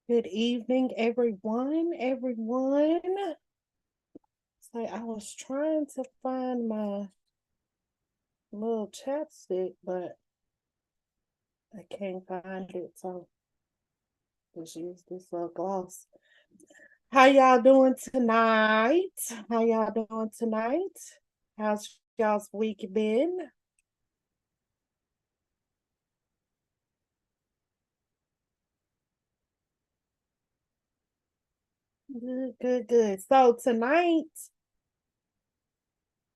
Good evening, everyone. So I was trying to find my little chapstick, but I can't find it. So just use this little gloss. How y'all doing tonight? How y'all doing tonight? How's y'all's week been? Good, good, good. So tonight,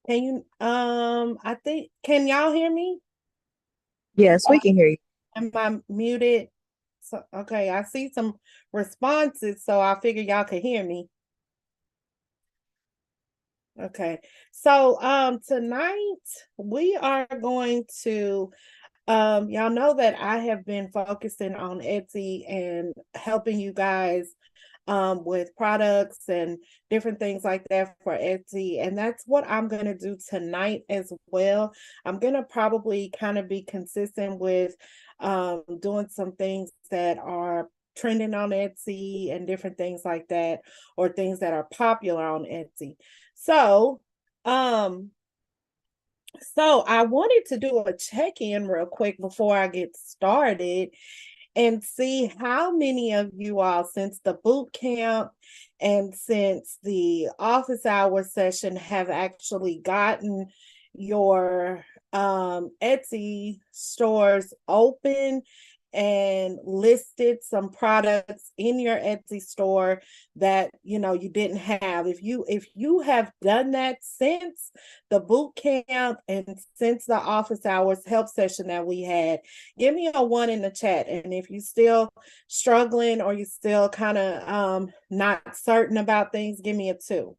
can you I think can y'all hear me? Yes, we can hear you. Am I muted? So okay, I see some responses, so I figure y'all can hear me. Okay. So tonight we are going to y'all know that I have been focusing on Etsy and helping you guys with products and different things like that for Etsy. And that's what I'm going to do tonight as well. I'm going to probably kind of be consistent with doing some things that are trending on Etsy and different things like that, or things that are popular on Etsy. So, um, so I wanted to do a check-in real quick before I get started and see how many of you all, since the boot camp and since the office hour session, have actually gotten your Etsy stores open and listed some products in your Etsy store that you didn't have. If you have done that since the boot camp and since the office hours help session that we had, give me a 1 in the chat. And if you're still struggling or you're still kind of not certain about things, give me a 2.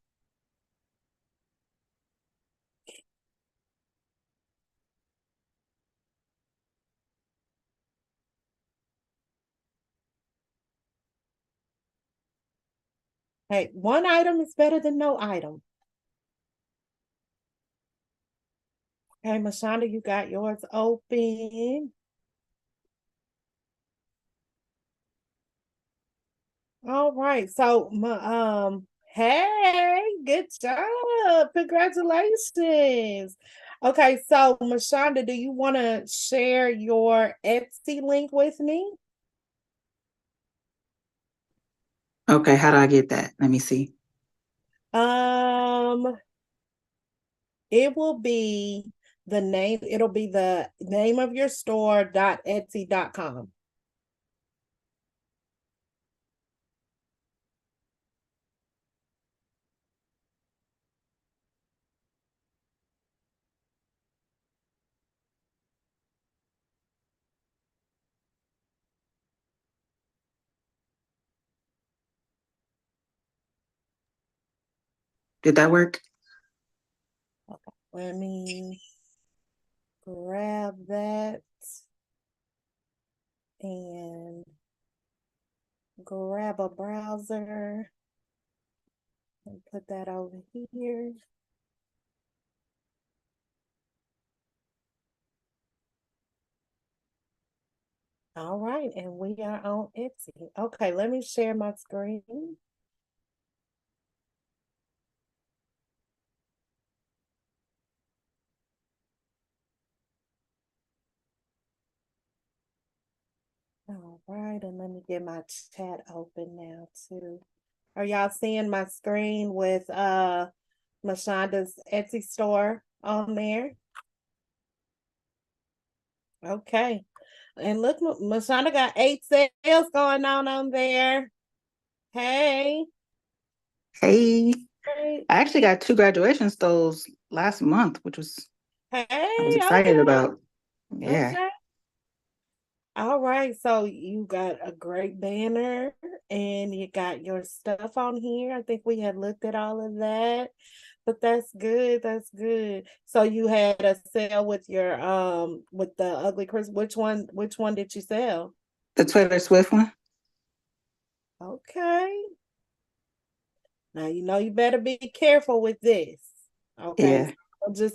Hey, 1 item is better than no item. Okay, Mashonda, you got yours open. All right. So, hey, good job. Congratulations. Okay, so Mashonda, do you want to share your Etsy link with me? Okay, how do I get that? Let me see. Um, it'll be the name of your store .etsy.com. Did that work? Okay, let me grab that and grab a browser and put that over here. All right, and we are on Etsy. Okay, let me share my screen. All right, and let me get my chat open now too. Are y'all seeing my screen with Mashonda's Etsy store on there? Okay. And look, Mashonda got 8 sales going on there. Hey. Hey, Hey. I actually got 2 graduation stoles last month, which was I was Hey, excited okay. about. Yeah. Okay. All right, so you got a great banner and you got your stuff on here. I think we had looked at all of that, but that's good. That's good. So you had a sale with your with the ugly Chris. Which one did you sell? The Taylor Swift one? Okay. Now you know you better be careful with this. Okay. Yeah. So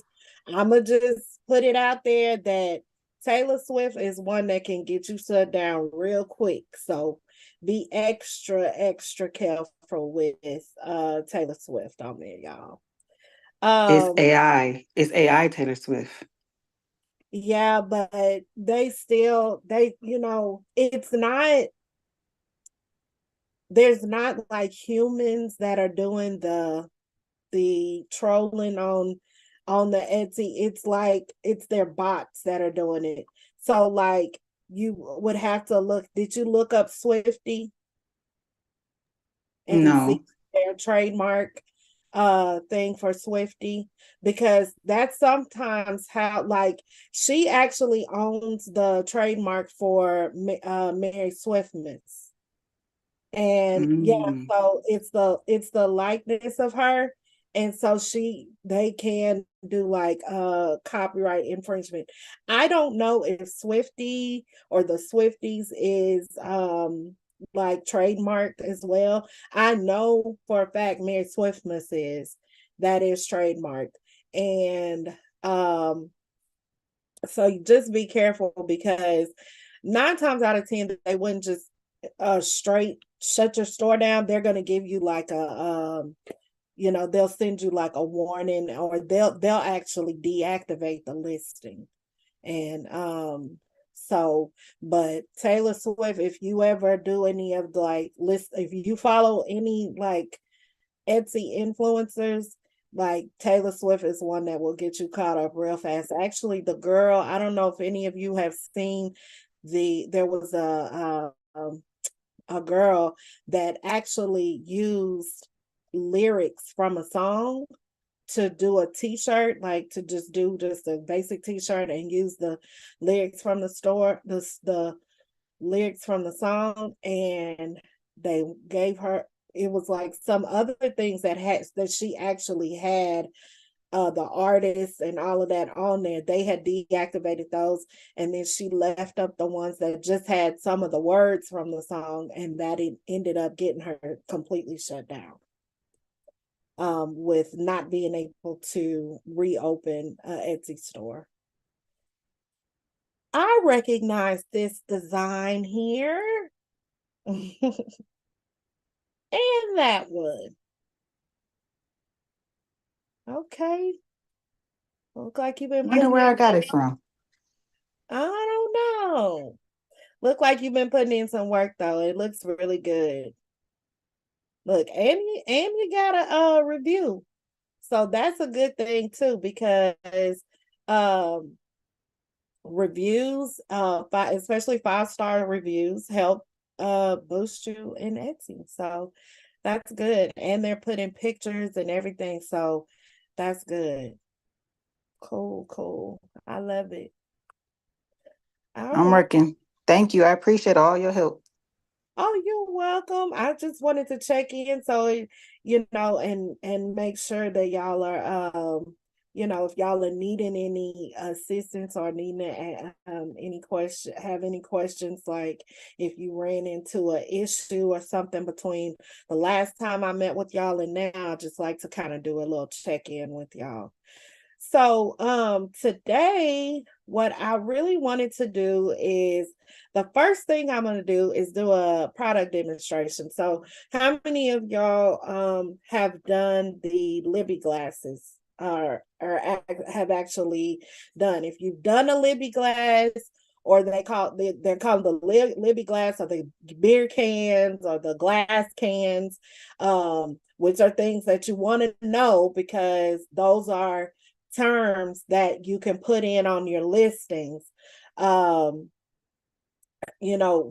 I'm gonna just put it out there that Taylor Swift is one that can get you shut down real quick. So be extra, extra careful with Taylor Swift on there, y'all. It's Um, AI. It's AI Taylor Swift. yeah, but it's not there's not like humans that are doing the trolling on the Etsy. It's like it's their bots that are doing it. So like you would have to look. Did you look up Swifty and see No. their trademark thing for Swifty? Because that's sometimes how like she actually owns the trademark for Mary Swiftmas. And yeah, Mm. so it's the likeness of her, and so they can do like copyright infringement. I don't know if Swifty or the Swifties is like trademarked as well. I know for a fact Mary Swiftmas that is trademarked. And so you just be careful, because 9 times out of 10 they wouldn't just straight shut your store down. They're going to give you like they'll send you like a warning, or they'll actually deactivate the listing. And so, but Taylor Swift, if you ever do any of the like list, if you follow any like Etsy influencers, like Taylor Swift is one that will get you caught up real fast. Actually, the girl, I don't know if any of you have seen there was a girl that actually used lyrics from a song to do a t-shirt, like to just do just a basic t-shirt and use the lyrics from the store, the lyrics from the song. And they gave her, it was like some other things that she actually had the artists and all of that on there. They had deactivated those, and then she left up the ones that just had some of the words from the song, and that it ended up getting her completely shut down, with not being able to reopen an Etsy store. I recognize this design here. And that one. Okay. Look like you've been Wonder putting where in I got it from. I don't know. Look like you've been putting in some work though. It looks really good. Look, and you got a review. So that's a good thing too, because um reviews, especially 5-star reviews, help boost you in Etsy. So that's good. And they're putting pictures and everything. So that's good. Cool, cool. I love it. All I'm right. working. Thank you. I appreciate all your help. Oh, you're welcome. I just wanted to check in, so and make sure that y'all are if y'all are needing any assistance or needing any any questions, like if you ran into an issue or something between the last time I met with y'all and now, I just like to kind of do a little check-in with y'all. So today what I really wanted to do is, the first thing I'm going to do is do a product demonstration. So how many of y'all have done the Libbey glasses, have actually done? If you've done a Libbey glass, or they're called the Libbey glass, or the beer cans, or the glass cans, which are things that you want to know, because those are terms that you can put in on your listings. Um,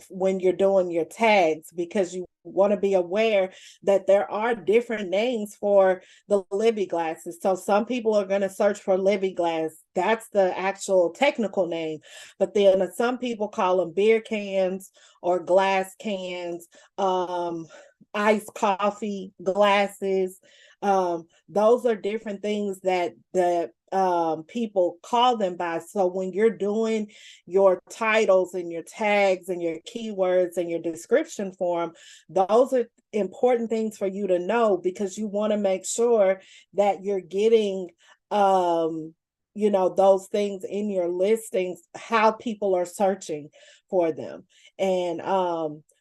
when you're doing your tags, because you want to be aware that there are different names for the Libbey glasses. So some people are going to search for Libbey glass. That's the actual technical name. But then some people call them beer cans or glass cans, iced coffee glasses. Those are different things that people call them by. So when you're doing your titles and your tags and your keywords and your description form, those are important things for you to know, because you want to make sure that you're getting those things in your listings, how people are searching for them. And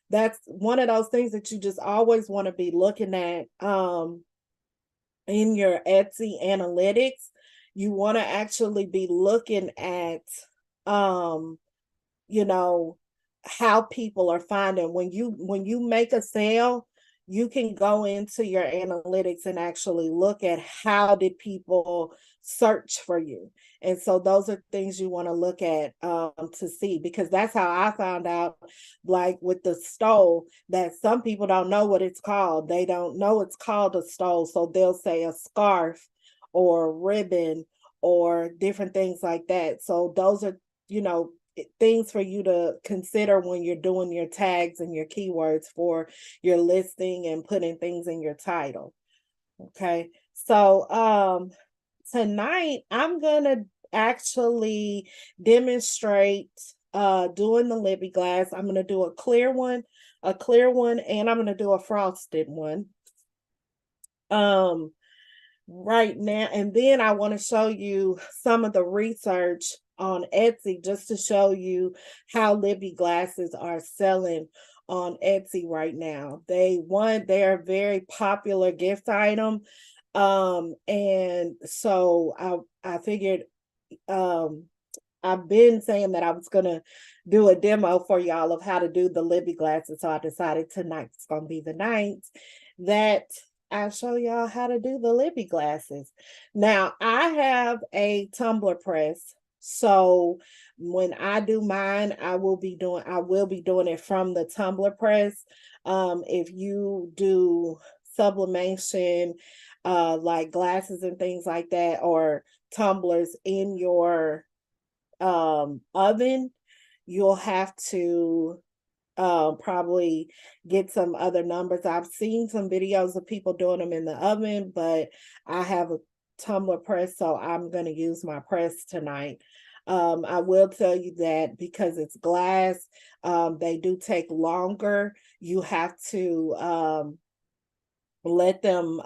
that's one of those things that you just always want to be looking at in your Etsy analytics. You want to actually be looking at you know how people are finding. When you make a sale, you can go into your analytics and actually look at how did people search for you. And so those are things you want to look at to see, because that's how I found out, like with the stole, that some people don't know what it's called. They don't know it's called a stole, so they'll say a scarf or ribbon or different things like that. So those are things for you to consider when you're doing your tags and your keywords for your listing and putting things in your title. Okay. So tonight I'm gonna actually demonstrate doing the Libbey glass. I'm gonna do a clear one, and I'm gonna do a frosted one. Right now, and then I want to show you some of the research on Etsy, just to show you how Libbey glasses are selling on Etsy right now. They're a very popular gift item. And so I figured I've been saying that I was gonna do a demo for y'all of how to do the Libbey glasses. So I decided tonight's gonna be the night that I'll show y'all how to do the Libbey glasses. Now, I have a tumbler press. So when I do mine, I will be doing it from the tumbler press. If you do sublimation, like glasses and things like that, or tumblers in your oven, you'll have to probably get some other numbers. I've seen some videos of people doing them in the oven, but I have a tumbler press, so I'm going to use my press tonight. I will tell you that because it's glass, they do take longer. You have to let them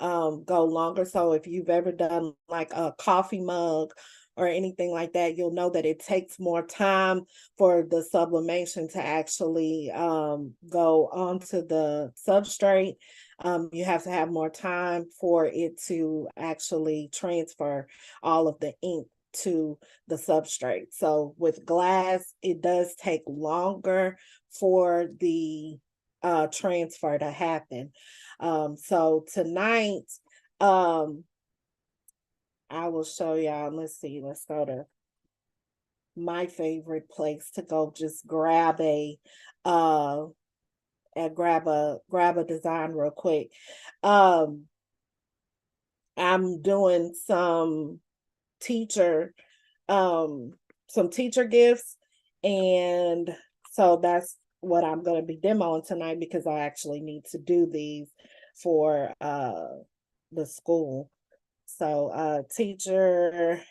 go longer. So if you've ever done like a coffee mug or anything like that, you'll know that it takes more time for the sublimation to actually go onto the substrate. You have to have more time for it to actually transfer all of the ink to the substrate. So with glass, it does take longer for the transfer to happen. So tonight, I will show y'all. Let's see, let's go to my favorite place to go just grab a grab a design real quick. I'm doing teacher some teacher gifts, and so that's what I'm going to be demoing tonight, because I actually need to do these for the school. So teacher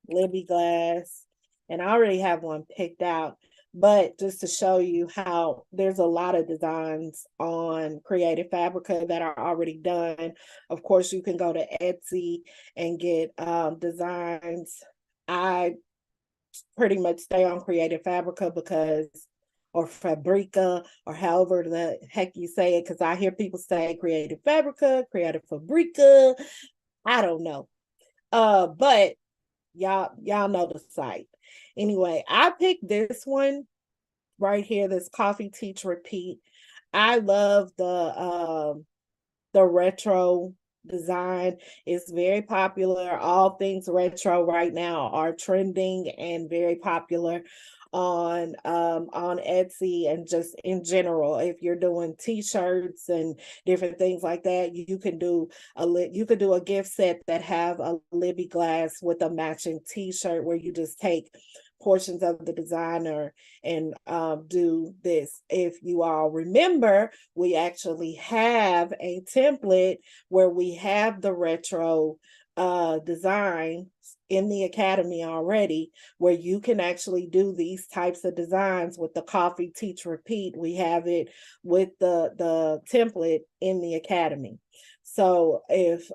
Libbey glass, and I already have one picked out, but just to show you how there's a lot of designs on Creative Fabrica that are already done. Of course, you can go to Etsy and get designs. I pretty much stay on Creative Fabrica or Fabrica, or however the heck you say it, because I hear people say Creative Fabrica, Creative Fabrica. I don't know. But y'all know the site. Anyway, I picked this one right here, this Coffee Teach Repeat. I love the retro design. It's very popular. All things retro right now are trending and very popular on Etsy, and just in general. If you're doing t-shirts and different things like that, you can do a gift set that have a Libbey glass with a matching t-shirt, where you just take portions of the designer and do this. If you all remember, we actually have a template where we have the retro design in the academy already, where you can actually do these types of designs with the coffee, teach, repeat. We have it with the template in the academy. So if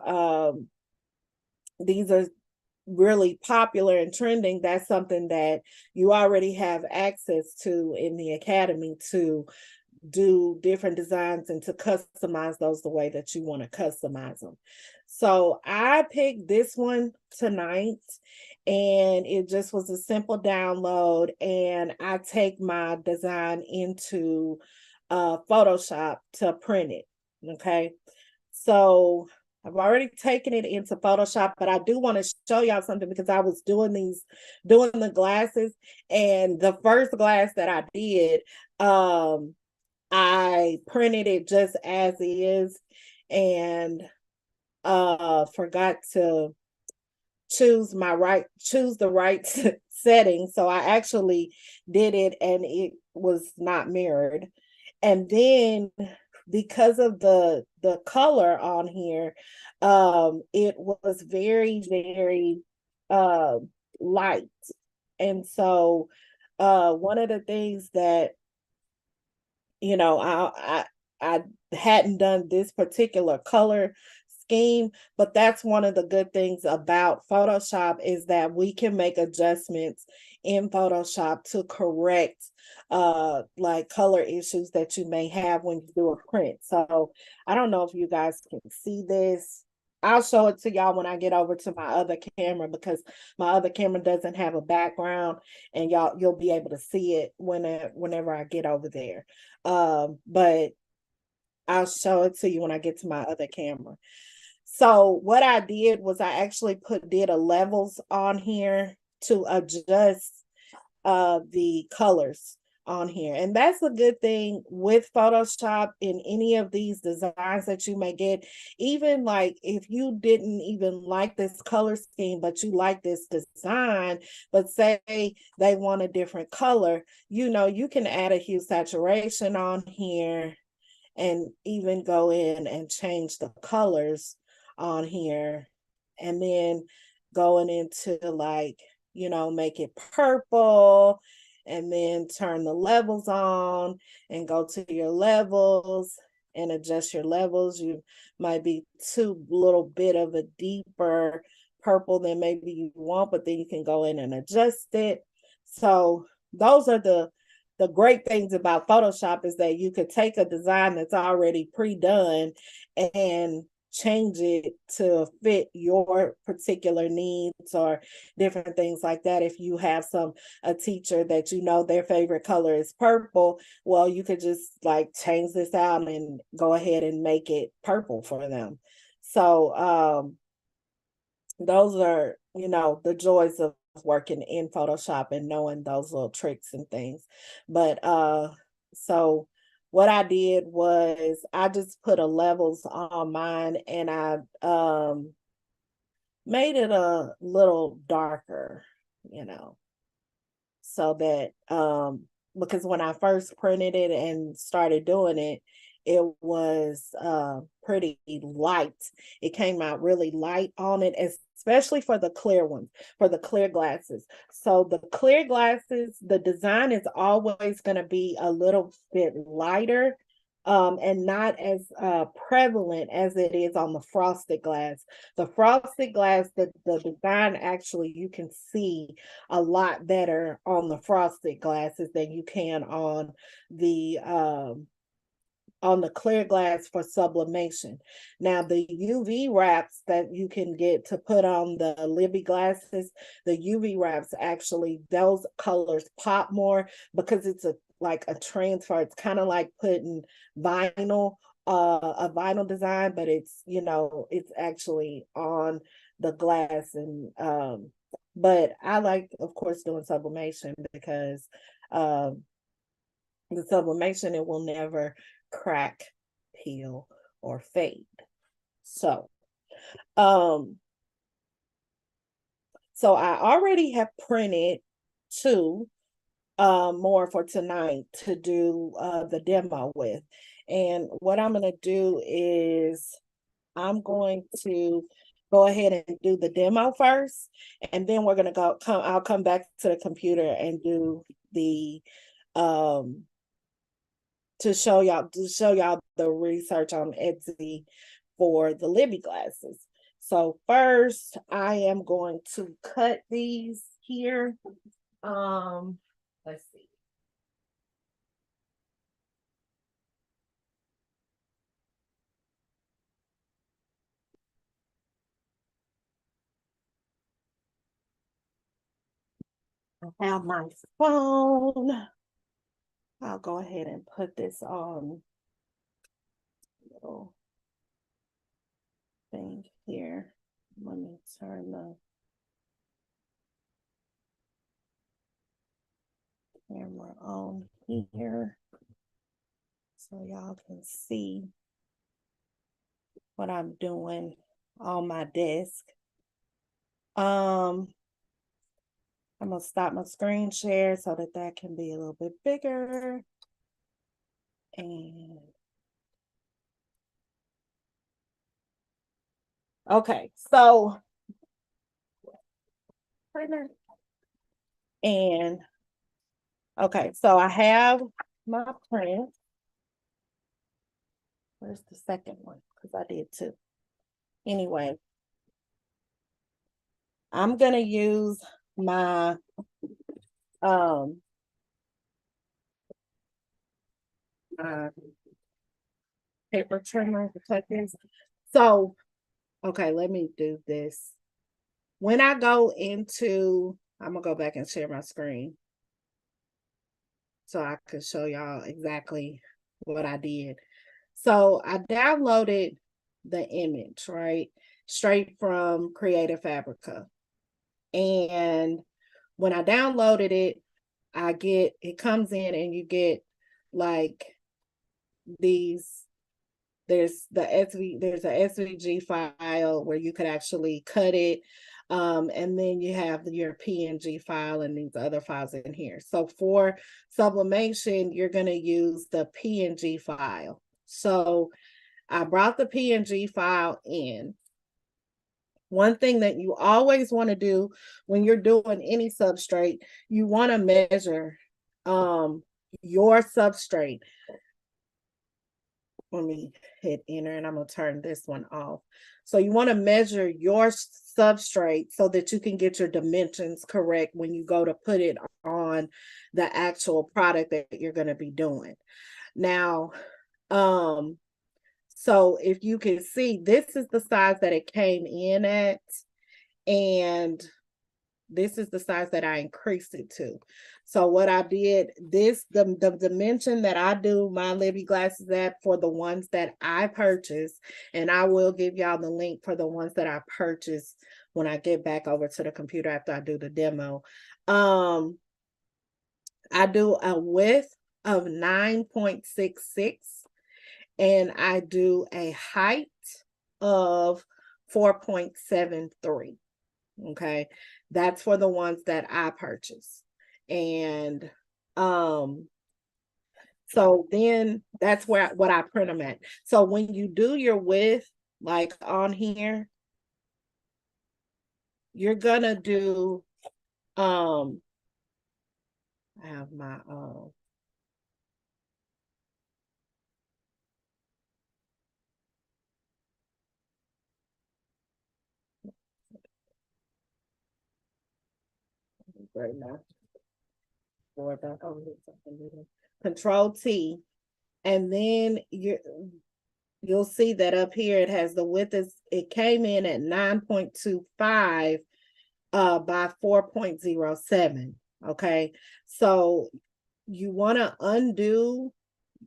these are really popular and trending, that's something that you already have access to in the academy, to do different designs and to customize those the way that you want to customize them. So I picked this one tonight, and it just was a simple download, and I take my design into Photoshop to print it. Okay, so I've already taken it into Photoshop, but I do want to show y'all something, because I was doing the glasses, and the first glass that I did, I printed it just as is, and forgot to choose the right setting. So I actually did it, and it was not mirrored. And then, because of the color on here, it was very, very light. And so one of the things that, I hadn't done this particular color scheme, but that's one of the good things about Photoshop, is that we can make adjustments in Photoshop to correct like color issues that you may have when you do a print. So I don't know if you guys can see this. I'll show it to y'all when I get over to my other camera, because my other camera doesn't have a background, and you'll be able to see it whenever I get over there. But I'll show it to you when I get to my other camera. So what I did was, I actually did a levels on here to adjust the colors on here. And that's a good thing with Photoshop in any of these designs that you may get. Even like if you didn't even like this color scheme, but you like this design, but say they want a different color, you can add a hue saturation on here, and even go in and change the colors on here, and then going into like, make it purple, and then turn the levels on and go to your levels and adjust your levels. You might be too little bit of a deeper purple than maybe you want, but then you can go in and adjust it. So those are the great things about Photoshop, is that you could take a design that's already pre-done and change it to fit your particular needs or different things like that. If you have a teacher that their favorite color is purple, well, you could just like change this out and go ahead and make it purple for them. So those are, the joys of working in Photoshop and knowing those little tricks and things. But so what I did was, I just put a levels on mine, and I made it a little darker, so that because when I first printed it and started doing it, it was pretty light. It came out really light on it, especially for the clear ones, for the clear glasses. So the clear glasses, the design is always going to be a little bit lighter, and not as prevalent as it is on the frosted glass. The frosted glass, the design, actually you can see a lot better on the frosted glasses than you can on the clear glass for sublimation. Now, the UV wraps that you can get to put on the Libbey glasses, the UV wraps, actually, those colors pop more, because it's like a transfer. It's kind of like putting vinyl, a vinyl design, but it's, it's actually on the glass. And But I like, of course, doing sublimation because the sublimation, it will never crack, peel, or fade. So, um, so I already have printed two more for tonight to do the demo with. And what I'm going to do is I'm going to go ahead and do the demo first, and then we're going to I'll come back to the computer and do the um to show y'all the research on Etsy for the Libbey glasses. So first I am going to cut these here. Let's see. I have my phone. I'll go ahead and put this on little thing here. Let me turn the camera on here so y'all can see what I'm doing on my desk. I'm gonna stop my screen share so that can be a little bit bigger. And okay, so printer. And okay, so I have my print. Where's the second one? Because I did two. Anyway, I'm gonna use my uh, paper trimmer to cut this. So, okay, let me do this. When I go into, I'm gonna go back and share my screen so I can show y'all exactly what I did. So I downloaded the image, right? Straight from Creative Fabrica. And when I downloaded it, it comes in and you get like these, there's there's a SVG file where you could actually cut it. And then you have your PNG file and these other files in here. So for sublimation, you're going to use the PNG file. So I brought the PNG file in. One thing that you always want to do when you're doing any substrate, you want to measure your substrate. Let me hit enter and I'm going to turn this one off. So you want to measure your substrate so that you can get your dimensions correct when you go to put it on the actual product that you're going to be doing. Now, so if you can see, this is the size that it came in at, and this is the size that I increased it to. So what I did, the dimension that I do my Libbey glasses at for the ones that I purchased, and I will give y'all the link for the ones that I purchased when I get back over to the computer after I do the demo. I do a width of 9.66 and I do a height of 4.73. Okay, that's for the ones that I purchased. And so then that's what I print them at. So when you do your width, like on here, you're gonna do I have my right now. Control T, and then you'll see that up here it has the width it came in at 9.25 by 4.07. Okay, so you want to undo,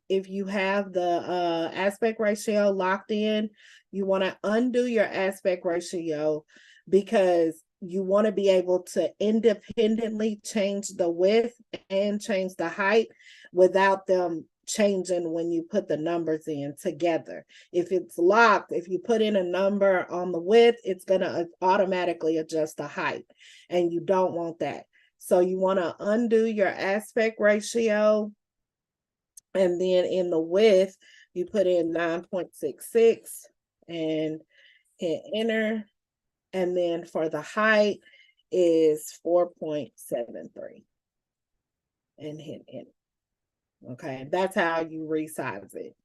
if you have the aspect ratio locked in, you want to undo your aspect ratio, because you want to be able to independently change the width and change the height without them changing when you put the numbers in together. If it's locked, if you put in a number on the width, it's going to automatically adjust the height, and you don't want that. So you want to undo your aspect ratio, and then in the width, you put in 9.66 and hit enter. And then for the height is 4.73 and hit enter. Okay, that's how you resize it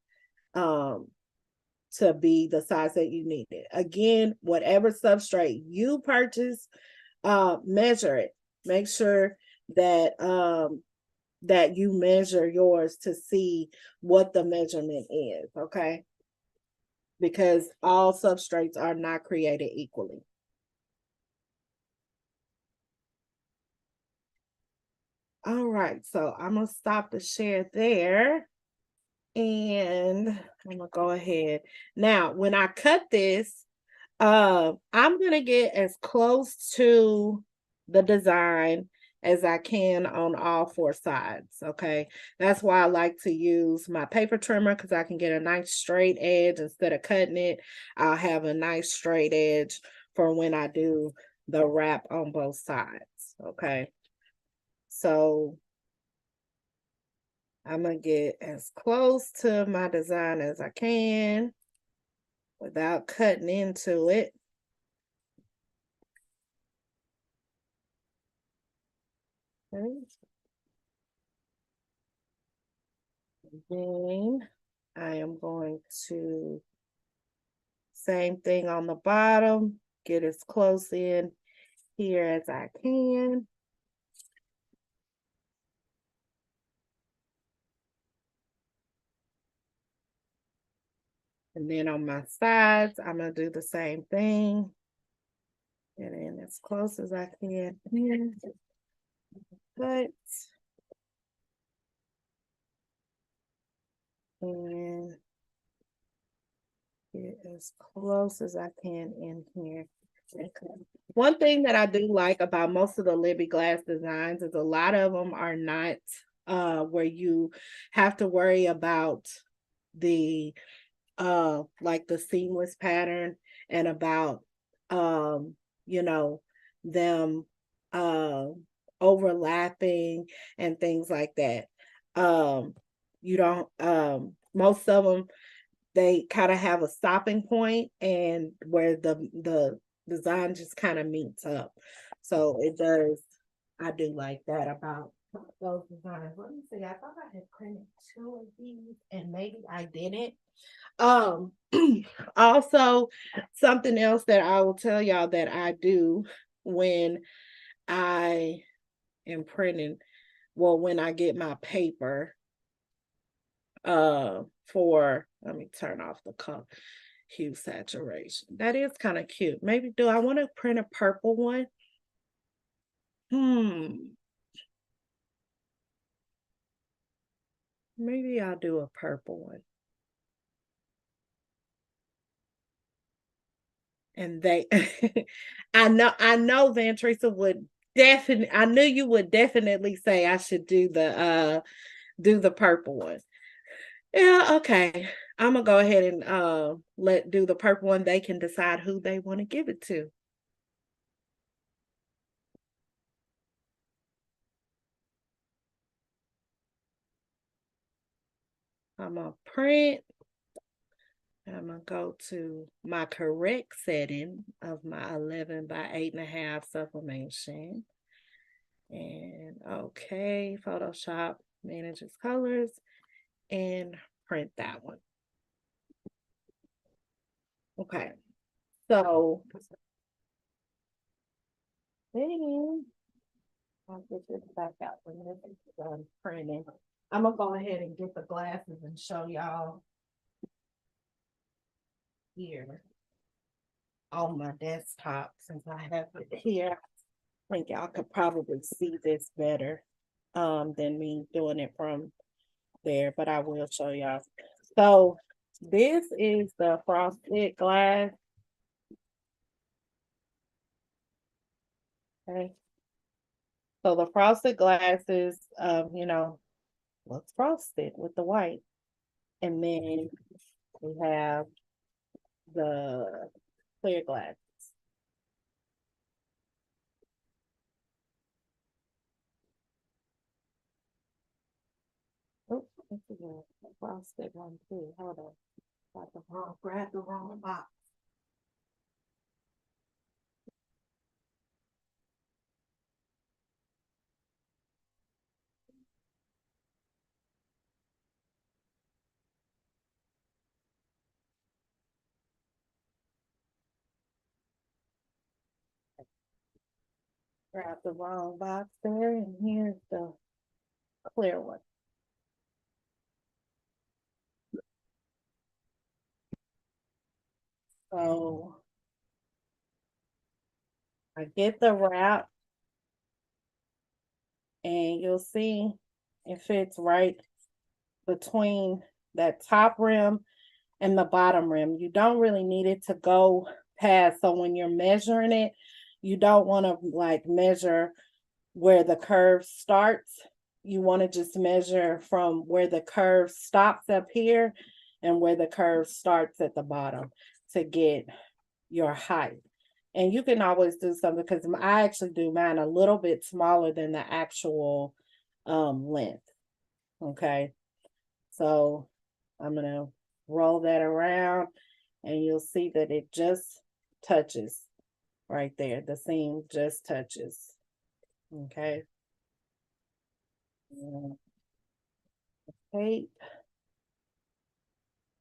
to be the size that you need it. Again, whatever substrate you purchase, measure it. Make sure that that you measure yours to see what the measurement is, okay? Because all substrates are not created equally. All right, so I'm gonna stop the share there, and I'm gonna go ahead. Now, when I cut this, I'm gonna get as close to the design as I can on all four sides, okay? That's why I like to use my paper trimmer, because I can get a nice straight edge. Instead of cutting it, I'll have a nice straight edge for when I do the wrap on both sides, okay? So I'm gonna get as close to my design as I can without cutting into it. Okay. Then I am going to, same thing on the bottom, get as close in here as I can. And then on my sides, I'm gonna do the same thing. And then as close as I can here. Cut. And get as close as I can in here. One thing that I do like about most of the Libbey glass designs is a lot of them are not where you have to worry about the like the seamless pattern, and about you know, them overlapping and things like that. You don't most of them, they kind of have a stopping point, and where the design just kind of meets up. So it does, I do like that about those designs. Let me see, I thought I had printed two of these, and maybe I didn't. Um Also, something else that I will tell y'all that I do when I am printing, well, when I get my paper, for, let me turn off the color hue saturation. That is kind of cute. Maybe, do I want to print a purple one? Maybe I'll do a purple one. And they I know Van Teresa would definitely, I knew you would definitely say I should do the purple one. Yeah, okay. I'm gonna go ahead and let do the purple one. They can decide who they want to give it to. I'm gonna print. I'm gonna go to my correct setting of my 11 by 8.5 sublimation. And okay, Photoshop manages colors, and print that one. Okay, so then I'll get this back out when this is done printing. I'm gonna go ahead and get the glasses and show y'all here on my desktop, since I have it here. I think y'all could probably see this better than me doing it from there, but I will show y'all. So this is the frosted glass. Okay. So the frosted glasses, looks frosted with the white. And then we have the clear glass. Oh, this is a frosted one too. Hold on. Grab the wrong box. Grab the wrong box there, and here's the clear one. So I get the wrap, and you'll see it fits right between that top rim and the bottom rim. You don't really need it to go past. So when you're measuring it, you don't want to like measure where the curve starts. You want to just measure from where the curve stops up here and where the curve starts at the bottom to get your height. And you can always do something, because I actually do mine a little bit smaller than the actual length. Okay. So I'm going to roll that around, and you'll see that it just touches right there. The seam just touches. Okay. Tape.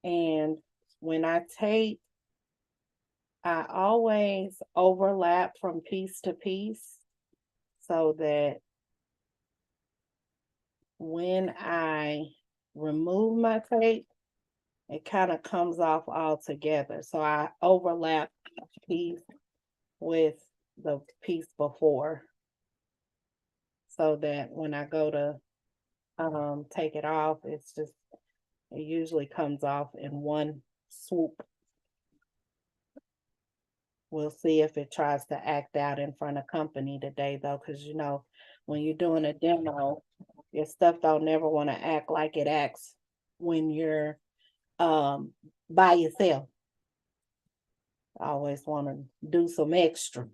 And when I tape, I always overlap from piece to piece so that when I remove my tape, it kind of comes off all together. So I overlap each piece with the piece before, so that when I go to take it off, it usually comes off in one swoop. We'll see if it tries to act out in front of company today, though, because when you're doing a demo, your stuff don't never want to act like it acts when you're by yourself. I always want to do some extra.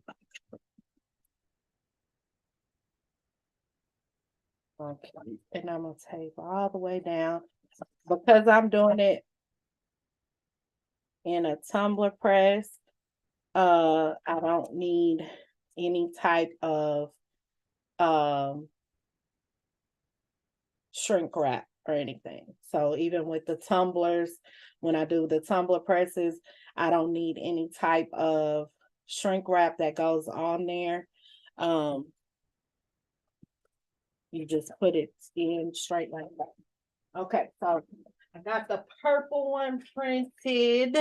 Okay, and I'm gonna tape all the way down, because I'm doing it in a tumbler press. I don't need any type of shrink wrap or anything. So even with the tumblers, when I do the tumbler presses, I don't need any type of shrink wrap that goes on there. You just put it in straight like that. Okay, so I got the purple one printed.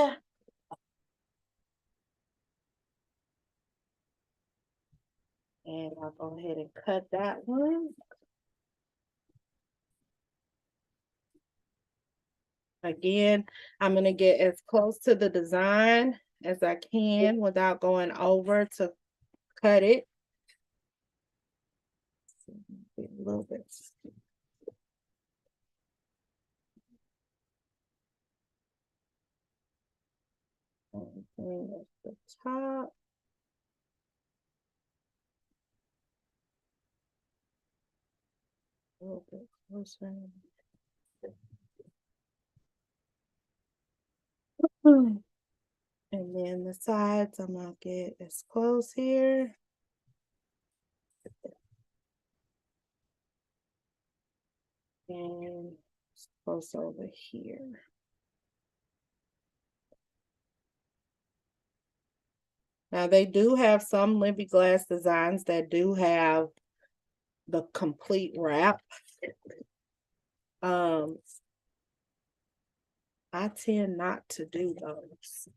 And I'll go ahead and cut that one. Again, I'm going to get as close to the design as I can without going over to cut it. A little bit. And at the top. A little bit closer. And then the sides, I'm gonna get as close here. And close over here. Now they do have some Libbey glass designs that do have the complete wrap. I tend not to do those.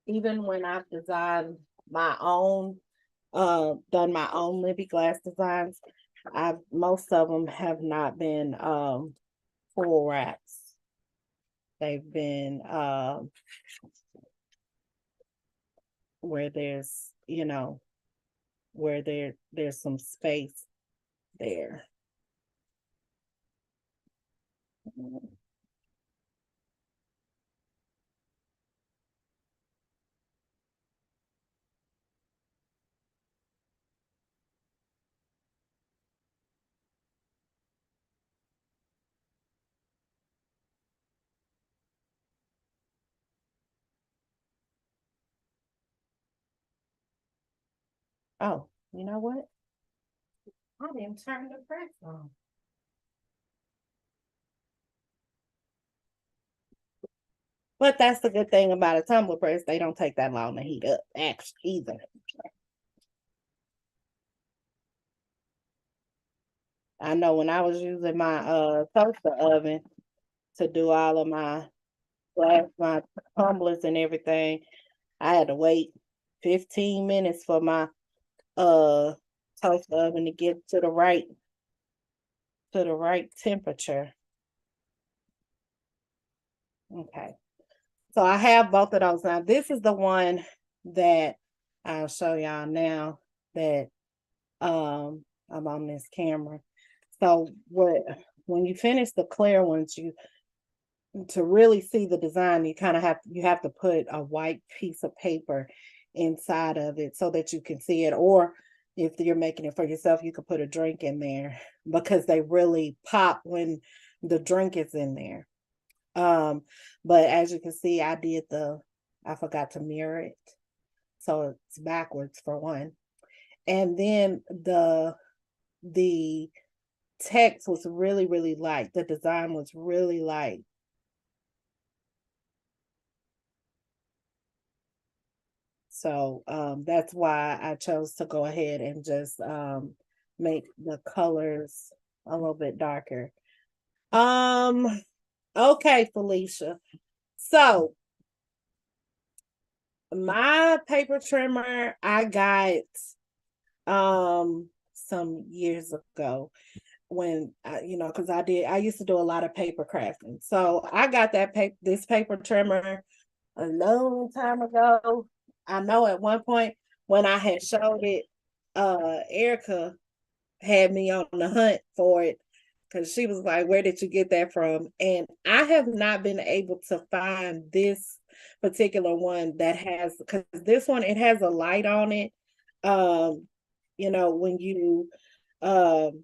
Even when I've designed my own, done my own Libbey glass designs, most of them have not been full wraps. They've been where there's, where there's some space there. Oh, you know what? I didn't turn the press on. But that's the good thing about a tumbler press. They don't take that long to heat up, actually, either. I know when I was using my toaster oven to do all of my tumblers and everything, I had to wait 15 minutes for my uh toaster oven to get to the right temperature. Okay. So I have both of those. Now this is the one that I'll show y'all now that I'm on this camera. So when you finish the clear ones, you to really see the design, you have to put a white piece of paper inside of it so that you can see it. Or if you're making it for yourself, you could put a drink in there because they really pop when the drink is in there. But as you can see, I forgot to mirror it. So it's backwards for one. And then the text was really, really light. The design was really light. So that's why I chose to go ahead and just make the colors a little bit darker. Okay, Felicia. So my paper trimmer I got some years ago when because I used to do a lot of paper crafting. So I got this paper trimmer a long time ago. I know at one point when I had showed it, Erica had me on the hunt for it because she was like, "Where did you get that from?" And I have not been able to find this particular one that has, because this one, it has a light on it. Um,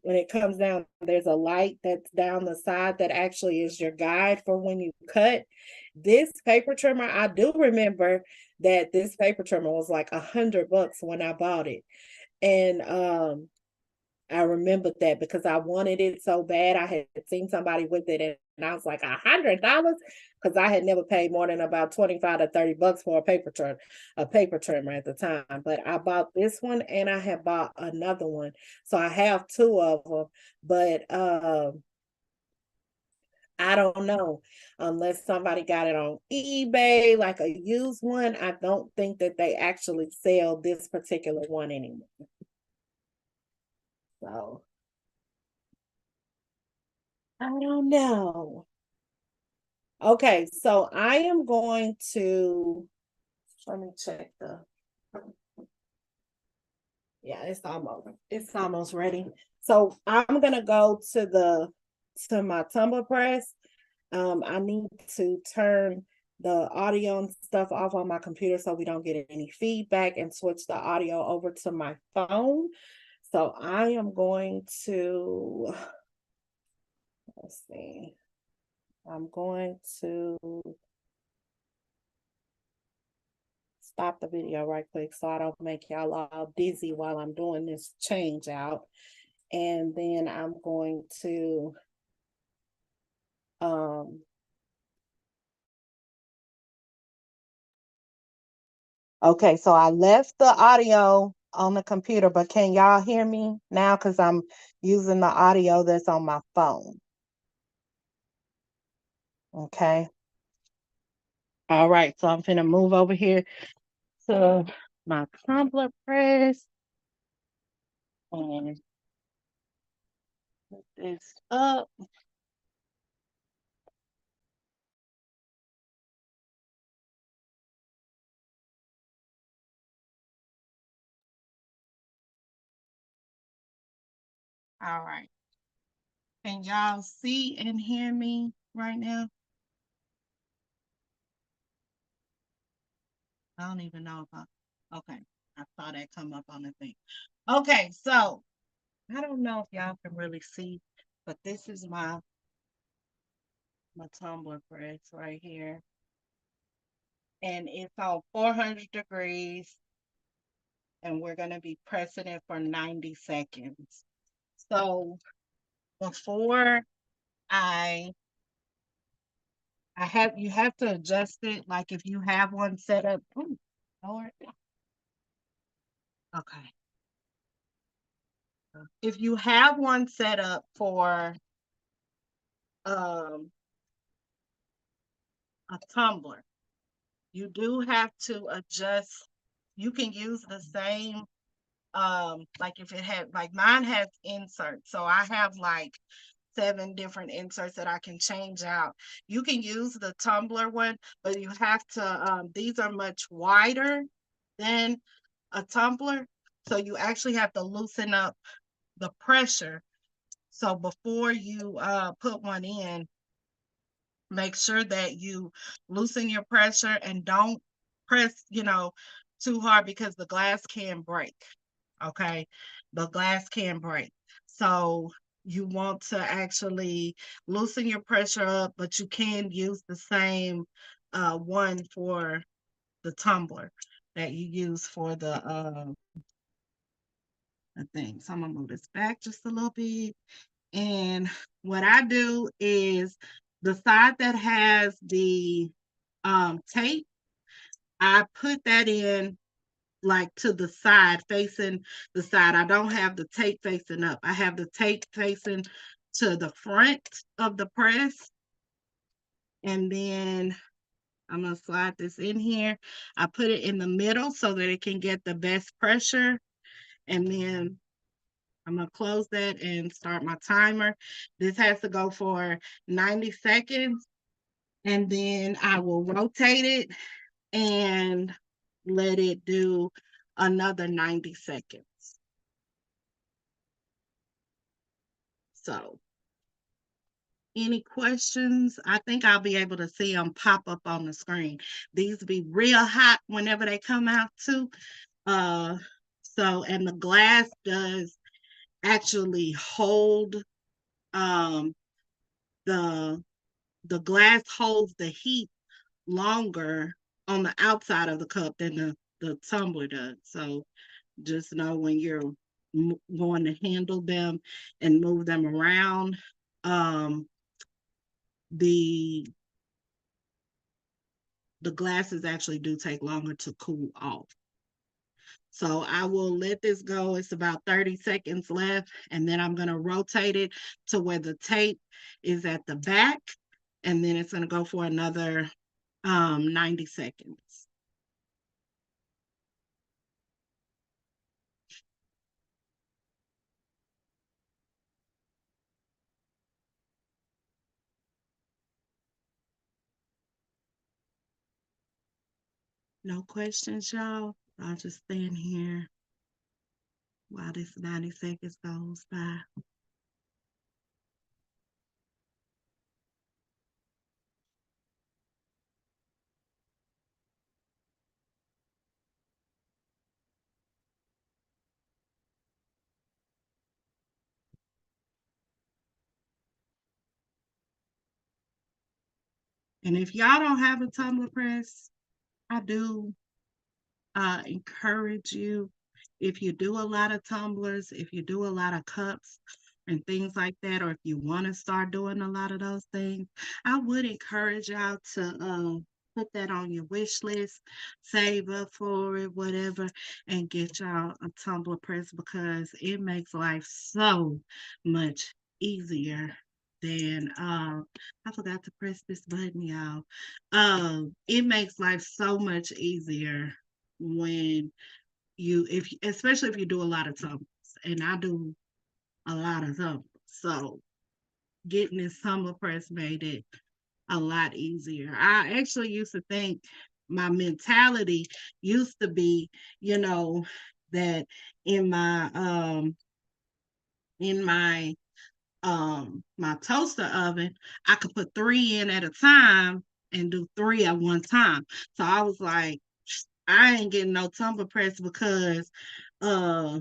when it comes down, there's a light that's down the side that actually is your guide for when you cut. This paper trimmer, I do remember that this paper trimmer was like $100 when I bought it. And I remembered that because I wanted it so bad. I had seen somebody with it and I was like, $100? Because I had never paid more than about 25 to $30 for a paper trimmer at the time. But I bought this one and I had bought another one. So I have two of them. But I don't know, unless somebody got it on eBay, like a used one. I don't think that they actually sell this particular one anymore. So I don't know. Okay, so I am going to let me check yeah, it's almost ready. So I'm gonna go to my tumbler press. I need to turn the audio and stuff off on my computer so we don't get any feedback and switch the audio over to my phone. So I am going to, let's see, I'm going to stop the video right quick so I don't make y'all all dizzy while I'm doing this change out. And then I'm going to okay, so I left the audio on the computer, but can y'all hear me now? Because I'm using the audio that's on my phone. Okay. All right, so I'm gonna move over here to my tumbler press and put this up. All right. Can y'all see and hear me right now? I don't even know if okay. I saw that come up on the thing. Okay, so I don't know if y'all can really see, but this is my tumbler press right here. And it's on 400 degrees, and we're going to be pressing it for 90 seconds. So before I you have to adjust it, like if you have one set up. Ooh, Lord. Okay. If you have one set up for um a tumbler, you do have to adjust. You can use the same like if it had, like mine has inserts, so I have like 7 different inserts that I can change out. You can use the tumbler one, but you have to these are much wider than a tumbler, so you actually have to loosen up the pressure. So before you put one in, make sure that you loosen your pressure and don't press, too hard, because the glass can break. Okay. The glass can break. So you want to actually loosen your pressure up, but you can use the same one for the tumbler that you use for the thing. So I'm gonna move this back just a little bit. And what I do is the side that has the tape, I put that in like to the side, facing the side. I don't have the tape facing up. I have the tape facing to the front of the press. And then I'm going to slide this in here. I put it in the middle so that it can get the best pressure. And then I'm going to close that and start my timer. This has to go for 90 seconds. And then I will rotate it and let it do another 90 seconds. So, any questions? I think I'll be able to see them pop up on the screen. These be real hot whenever they come out too. And the glass does actually hold um the the glass holds the heat longer on the outside of the cup than the tumbler does. So just know when you're going to handle them and move them around, um, the the glasses actually do take longer to cool off. So I will let this go. It's about 30 seconds left, and then I'm going to rotate it to where the tape is at the back, and then it's going to go for another 90 seconds. No questions, y'all? I'll just stand here while this 90 seconds goes by. And if y'all don't have a tumbler press, I do encourage you, if you do a lot of tumblers, if you do a lot of cups and things like that, or if you want to start doing a lot of those things, I would encourage y'all to put that on your wish list, save up for it, whatever, and get y'all a tumbler press, because it makes life so much easier than I forgot to press this button, y'all. It makes life so much easier when especially if you do a lot of tumbles, and I do a lot of tumbles. So getting this tumble press made it a lot easier. I actually used to think my mentality used to be, that in my in my toaster oven, I could put 3 in at a time and do 3 at one time. So I was like, I ain't getting no tumbler press because uh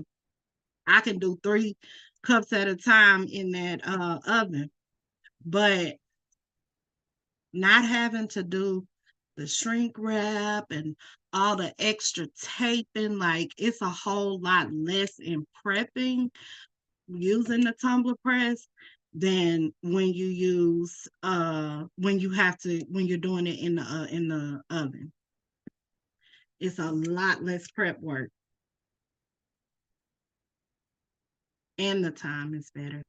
I can do 3 cups at a time in that oven. But not having to do the shrink wrap and all the extra taping, like it's a whole lot less in prepping using the tumbler press than when you use when you're doing it in the oven. It's a lot less prep work and the time is better.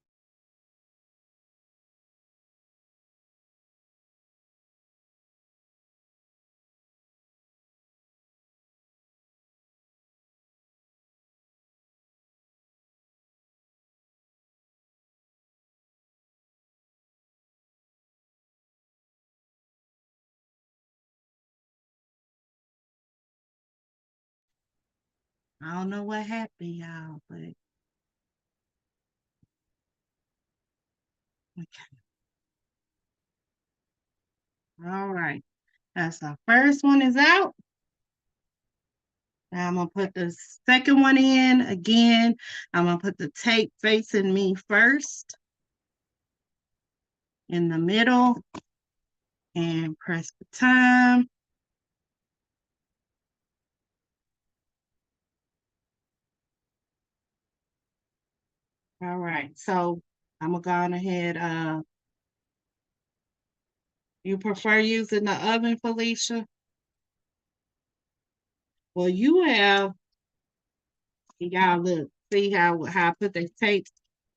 I don't know what happened, y'all, but okay. All right. That's the first one is out. Now I'm gonna put the second one in again. I'm gonna put the tape facing me first in the middle and press the time. All right, so I'm gonna go on ahead. You prefer using the oven, Felicia? Well, you have, y'all look, see how I put the tape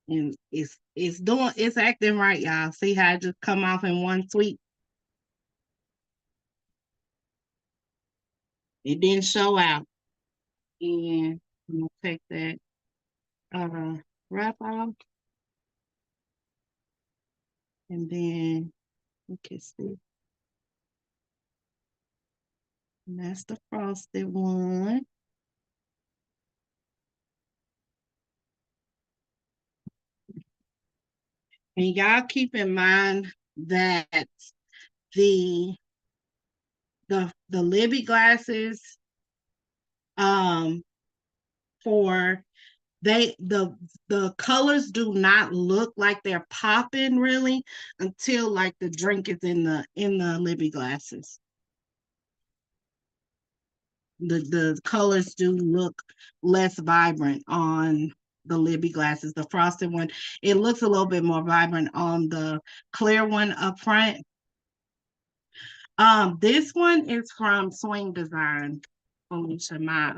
and it's acting right, y'all. See how it just come off in one sweep? It didn't show out. And I'm gonna take that wrap off and then you can see. And that's the frosted one. And y'all keep in mind that the the Libbey glasses um for the colors do not look like they're popping really until like the drink is in the Libbey glasses. The colors do look less vibrant on the Libbey glasses. The frosted one, it looks a little bit more vibrant on the clear one up front. This one is from Swing Design, Felicia, my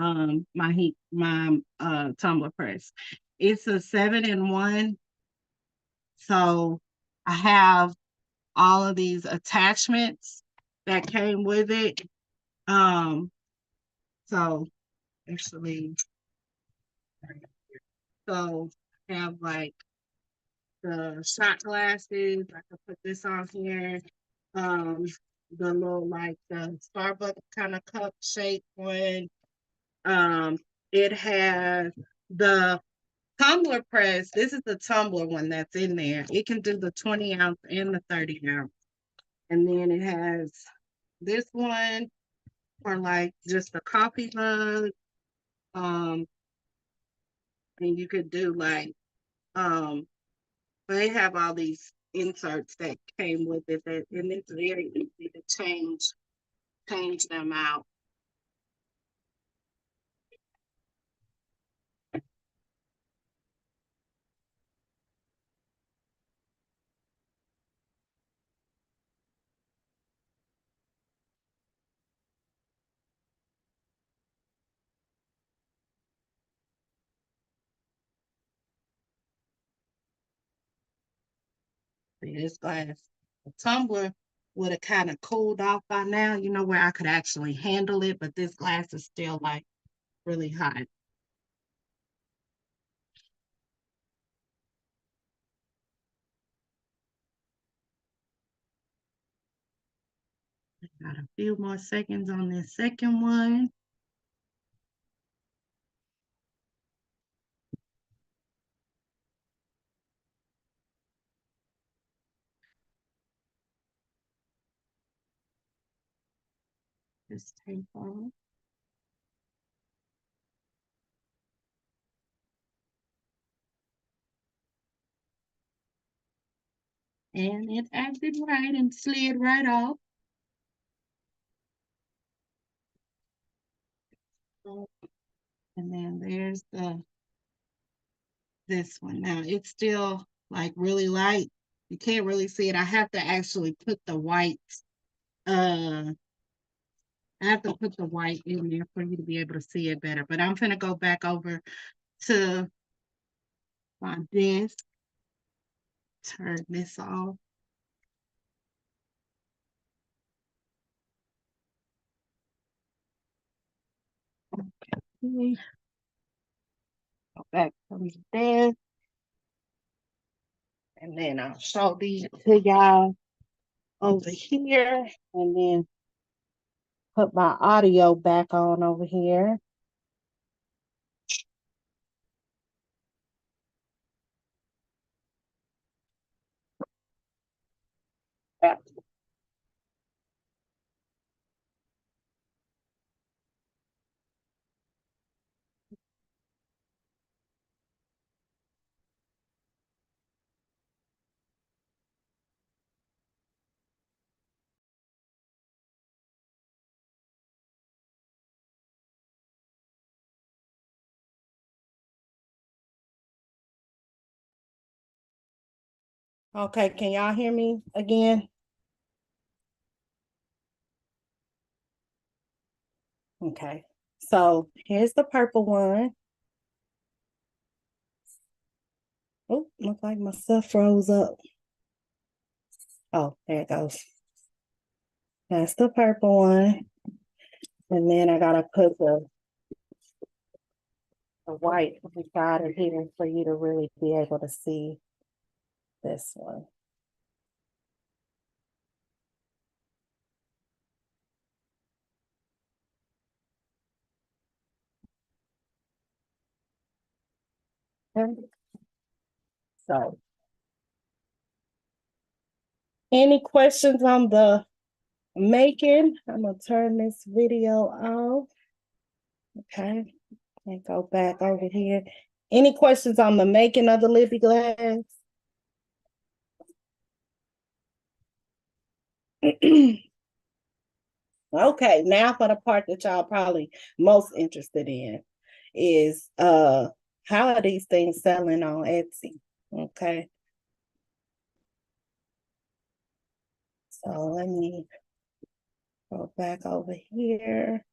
tumbler press. It's a 7-in-1. So I have all of these attachments that came with it. So actually, so I have like the shot glasses. I could put this on here. Um, the little like the Starbucks kind of cup shape one. Um, it has the tumbler press. This is the tumbler one that's in there. It can do the 20 ounce and the 30 ounce. And then it has this one for like just a coffee mug. Um, and you could do like they have all these inserts that came with it that and it's very easy to change them out. This glass, the tumbler would have kind of cooled off by now, you know, where I could actually handle it, but this glass is still like really hot. Got a few more seconds on this second one. this tape off. And it acted right and slid right off. And then there's this one. Now it's still like really light. You can't really see it. I have to actually put the white, I have to put the white in there for you to be able to see it better. But I'm gonna go back over to my desk, turn this off. Okay. Go back to the desk. And then I'll show these to y'all over here. And then put my audio back on over here. Okay, can y'all hear me again? Okay, so here's the purple one. Oh, looks like my stuff froze up. Oh, there it goes. That's the purple one. And then I gotta put the white beside it here for you to really be able to see this one. Okay. So, any questions on the making? I'm gonna turn this video off. Okay, and go back over here. Any questions on the making of the Libbey glass? Okay, now for the part that y'all probably most interested in is how are these things selling on Etsy? Okay. So let me go back over here.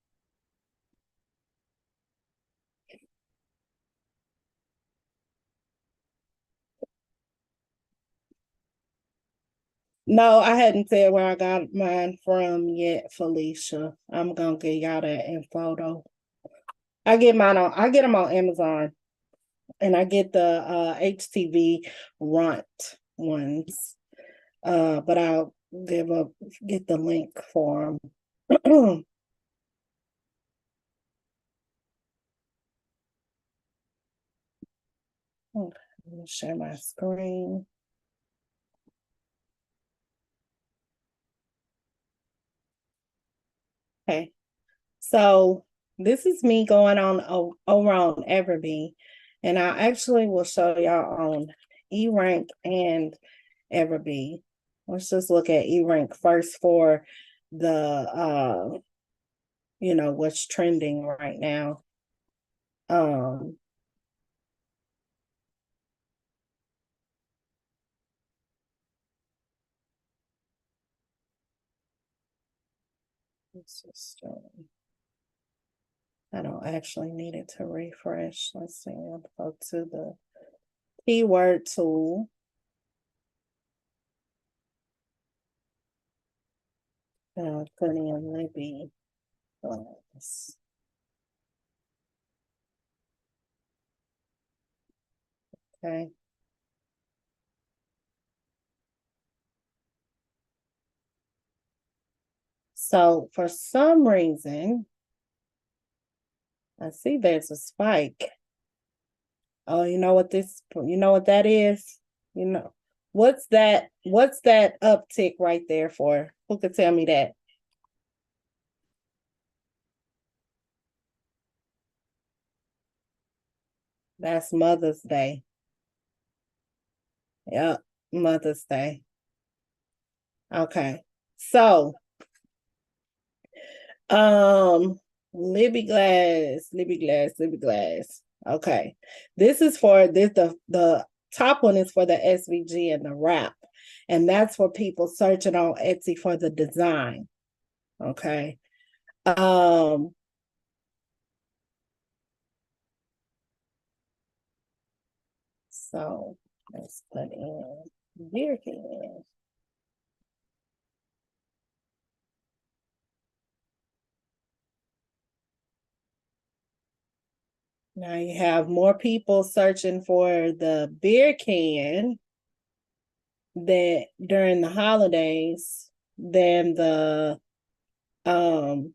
No, I hadn't said where I got mine from yet, Felicia. I'm gonna get y'all that info though. I get them on Amazon, and I get the HTV Runt ones. But I'll get the link for them. Okay, let me share my screen. Okay, so this is me going on over on Everbee, and I actually will show y'all on eRank and Everbee. Let's just look at eRank first for the what's trending right now. It's just I don't actually need it to refresh. Let's see. I'll go to the keyword tool. And I'll put in Libbey Glass. Okay. So for some reason, I see there's a spike. Oh, you know what that is? What's that uptick right there for? Who could tell me that? That's Mother's Day. Yep, Mother's Day. Okay. So, um, Libbey Glass. Okay. This is for this the top one is for the SVG and the wrap. And that's for people searching on Etsy for the design. Okay. Um, so let's put in beer can. Now you have more people searching for the beer can that during the holidays than um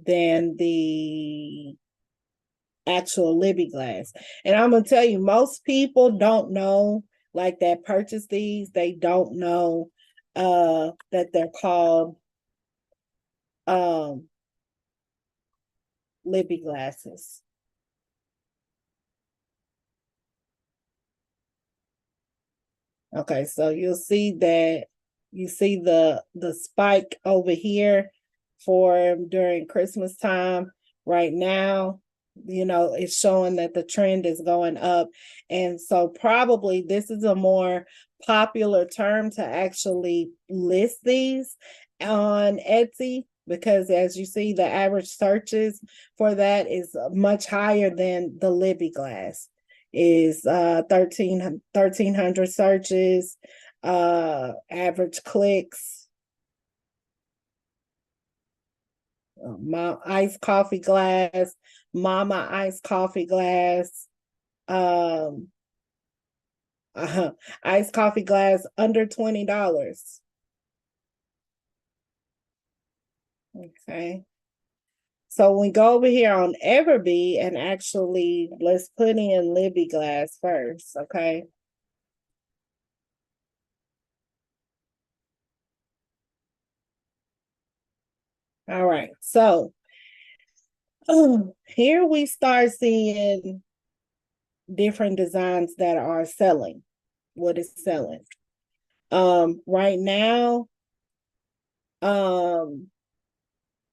the actual Libbey glass. And I'm gonna tell you, most people don't know, like that purchase these, they don't know that they're called um Libbey glasses. Okay, so you'll see that you see the spike over here for during Christmas time. Right now, it's showing that the trend is going up. And so probably this is a more popular term to actually list these on Etsy, because as you see, the average searches for that is much higher than the Libbey glass is 1,300 searches, average clicks. My iced coffee glass, mama iced coffee glass, um, iced coffee glass under $20. Okay. So we go over here on Everbee and actually let's put in Libbey glass first, okay? All right, so here we start seeing different designs that are selling. What is selling? Right now,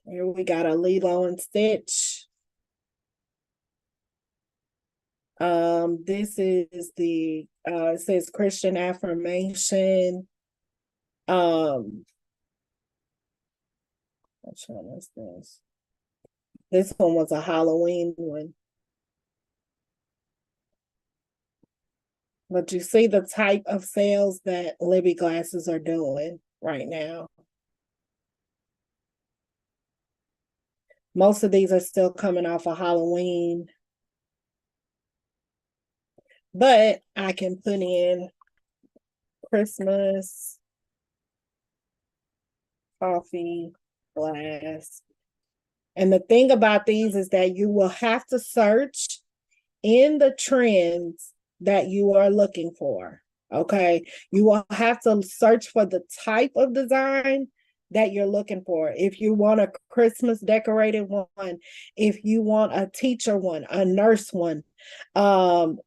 here we got a Lilo and Stitch. This is the it says Christian affirmation. Which one is this? This one was a Halloween one. But you see the type of sales that Libbey Glasses are doing right now. Most of these are still coming off of Halloween. But I can put in Christmas coffee glass. And the thing about these is that you will have to search in the trends that you are looking for. Okay. You will have to search for the type of design that you're looking for. If you want a Christmas decorated one, if you want a teacher one, a nurse one,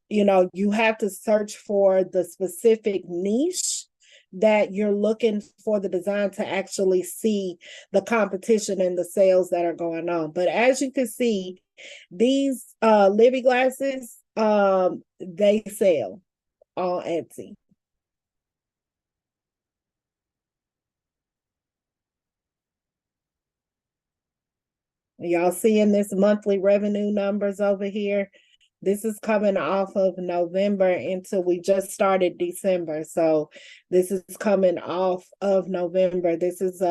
you have to search for the specific niche that you're looking for the design to actually see the competition and the sales that are going on. But as you can see, these Libbey glasses, they sell on Etsy. Y'all seeing this monthly revenue numbers over here? This is coming off of November until we just started December. So this is coming off of November. This is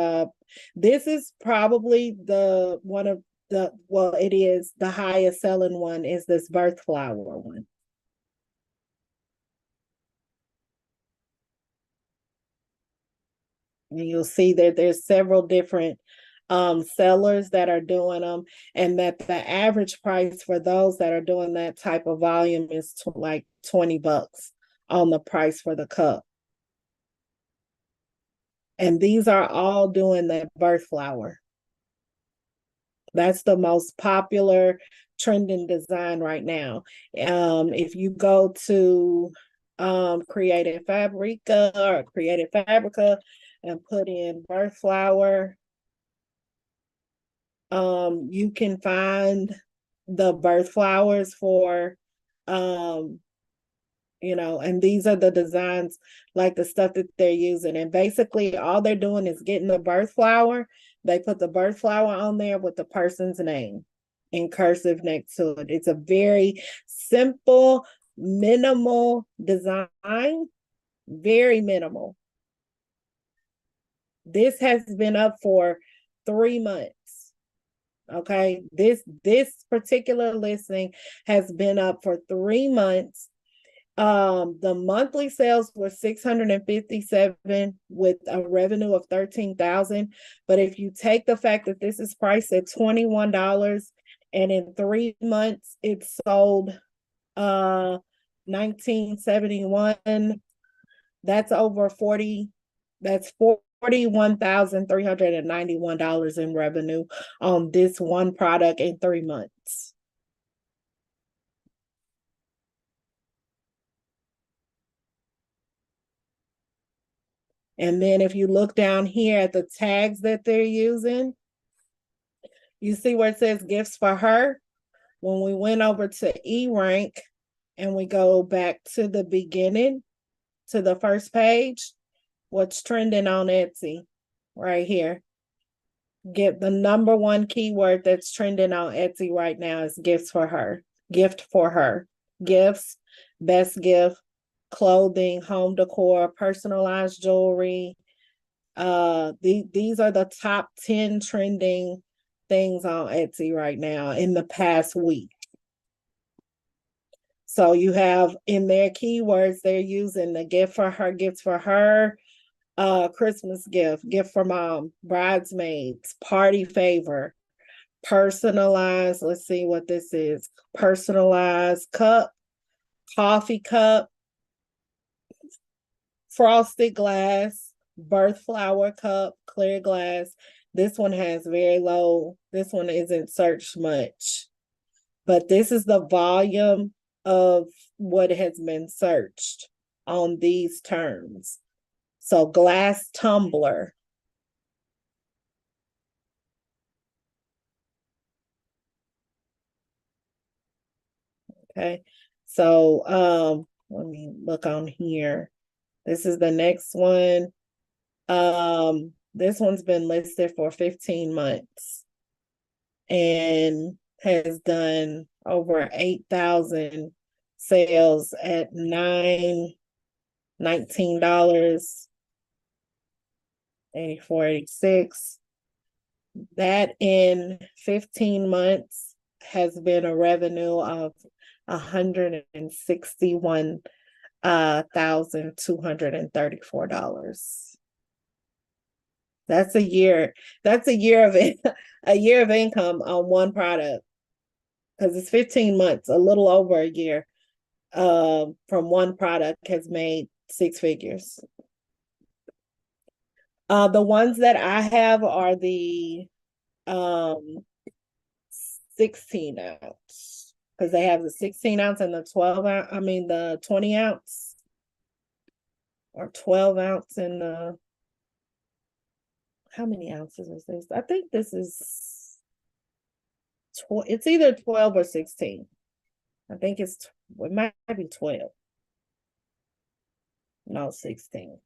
probably the one of the, well, it is the highest selling one is this birth flower one. And you'll see that there's several different sellers that are doing them, and that the average price for those that are doing that type of volume is like $20 on the price for the cup. And these are all doing that birth flower. That's the most popular trending design right now. If you go to Creative Fabrica or Creative Fabrica and put in birth flower, you can find the birth flowers for and these are the designs, like the stuff that they're using. And basically all they're doing is getting the birth flower. They put the birth flower on there with the person's name in cursive next to it. It's a very simple, minimal design, very minimal. This has been up for 3 months. Okay, this particular listing has been up for 3 months. The monthly sales were 657 with a revenue of 13,000. But if you take the fact that this is priced at $21 and in 3 months it sold 1971, that's over 40, that's $41,391 in revenue on this one product in 3 months. And then if you look down here at the tags that they're using, you see where it says gifts for her. When we went over to E-Rank and we go back to the beginning, to the first page, what's trending on Etsy right here. Get the number one keyword that's trending on Etsy right now is gifts for her. Gift for her. Gifts, best gift, clothing, home decor, personalized jewelry. These are the top 10 trending things on Etsy right now in the past week. So you have in their keywords, they're using the gift for her, gifts for her, Christmas gift, gift for mom, bridesmaids, party favor, personalized. Let's see what this is. Personalized cup, coffee cup, frosted glass, birth flower cup, clear glass. This one has very low, this one isn't searched much, but this is the volume of what has been searched on these terms. So glass tumbler. Okay. So let me look on here. This is the next one. This one's been listed for 15 months and has done over 8,000 sales at $19, 84.86. That in 15 months has been a revenue of $161,234. That's a year. That's a year of it, a year of income on one product, because it's 15 months, a little over a year. From one product has made 6 figures. The ones that I have are the 16 ounce, because they have the 16 ounce and the 12 ounce, I mean the 20 ounce or 12 ounce and the, how many ounces is this? I think this is, it's either 12 or 16. I think it might be 12. No, 16.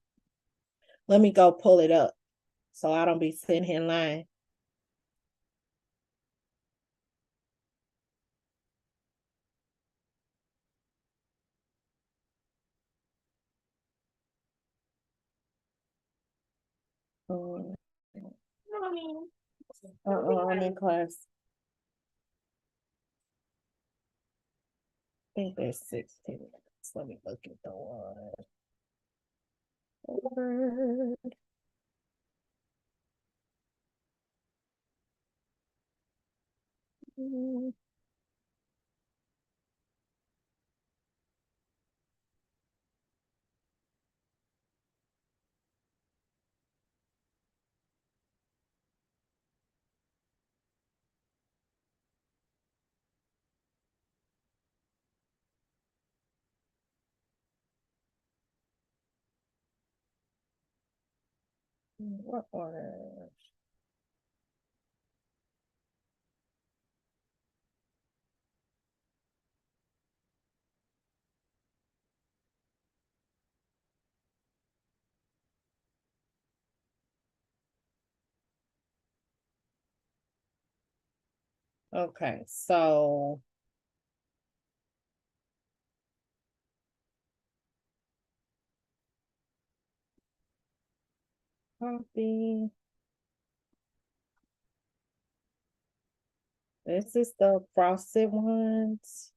Let me go pull it up so I don't be sitting here lying. I'm in class. I think there's 16. Let me look at the one. What order? Okay, so copy. This is the frosted ones.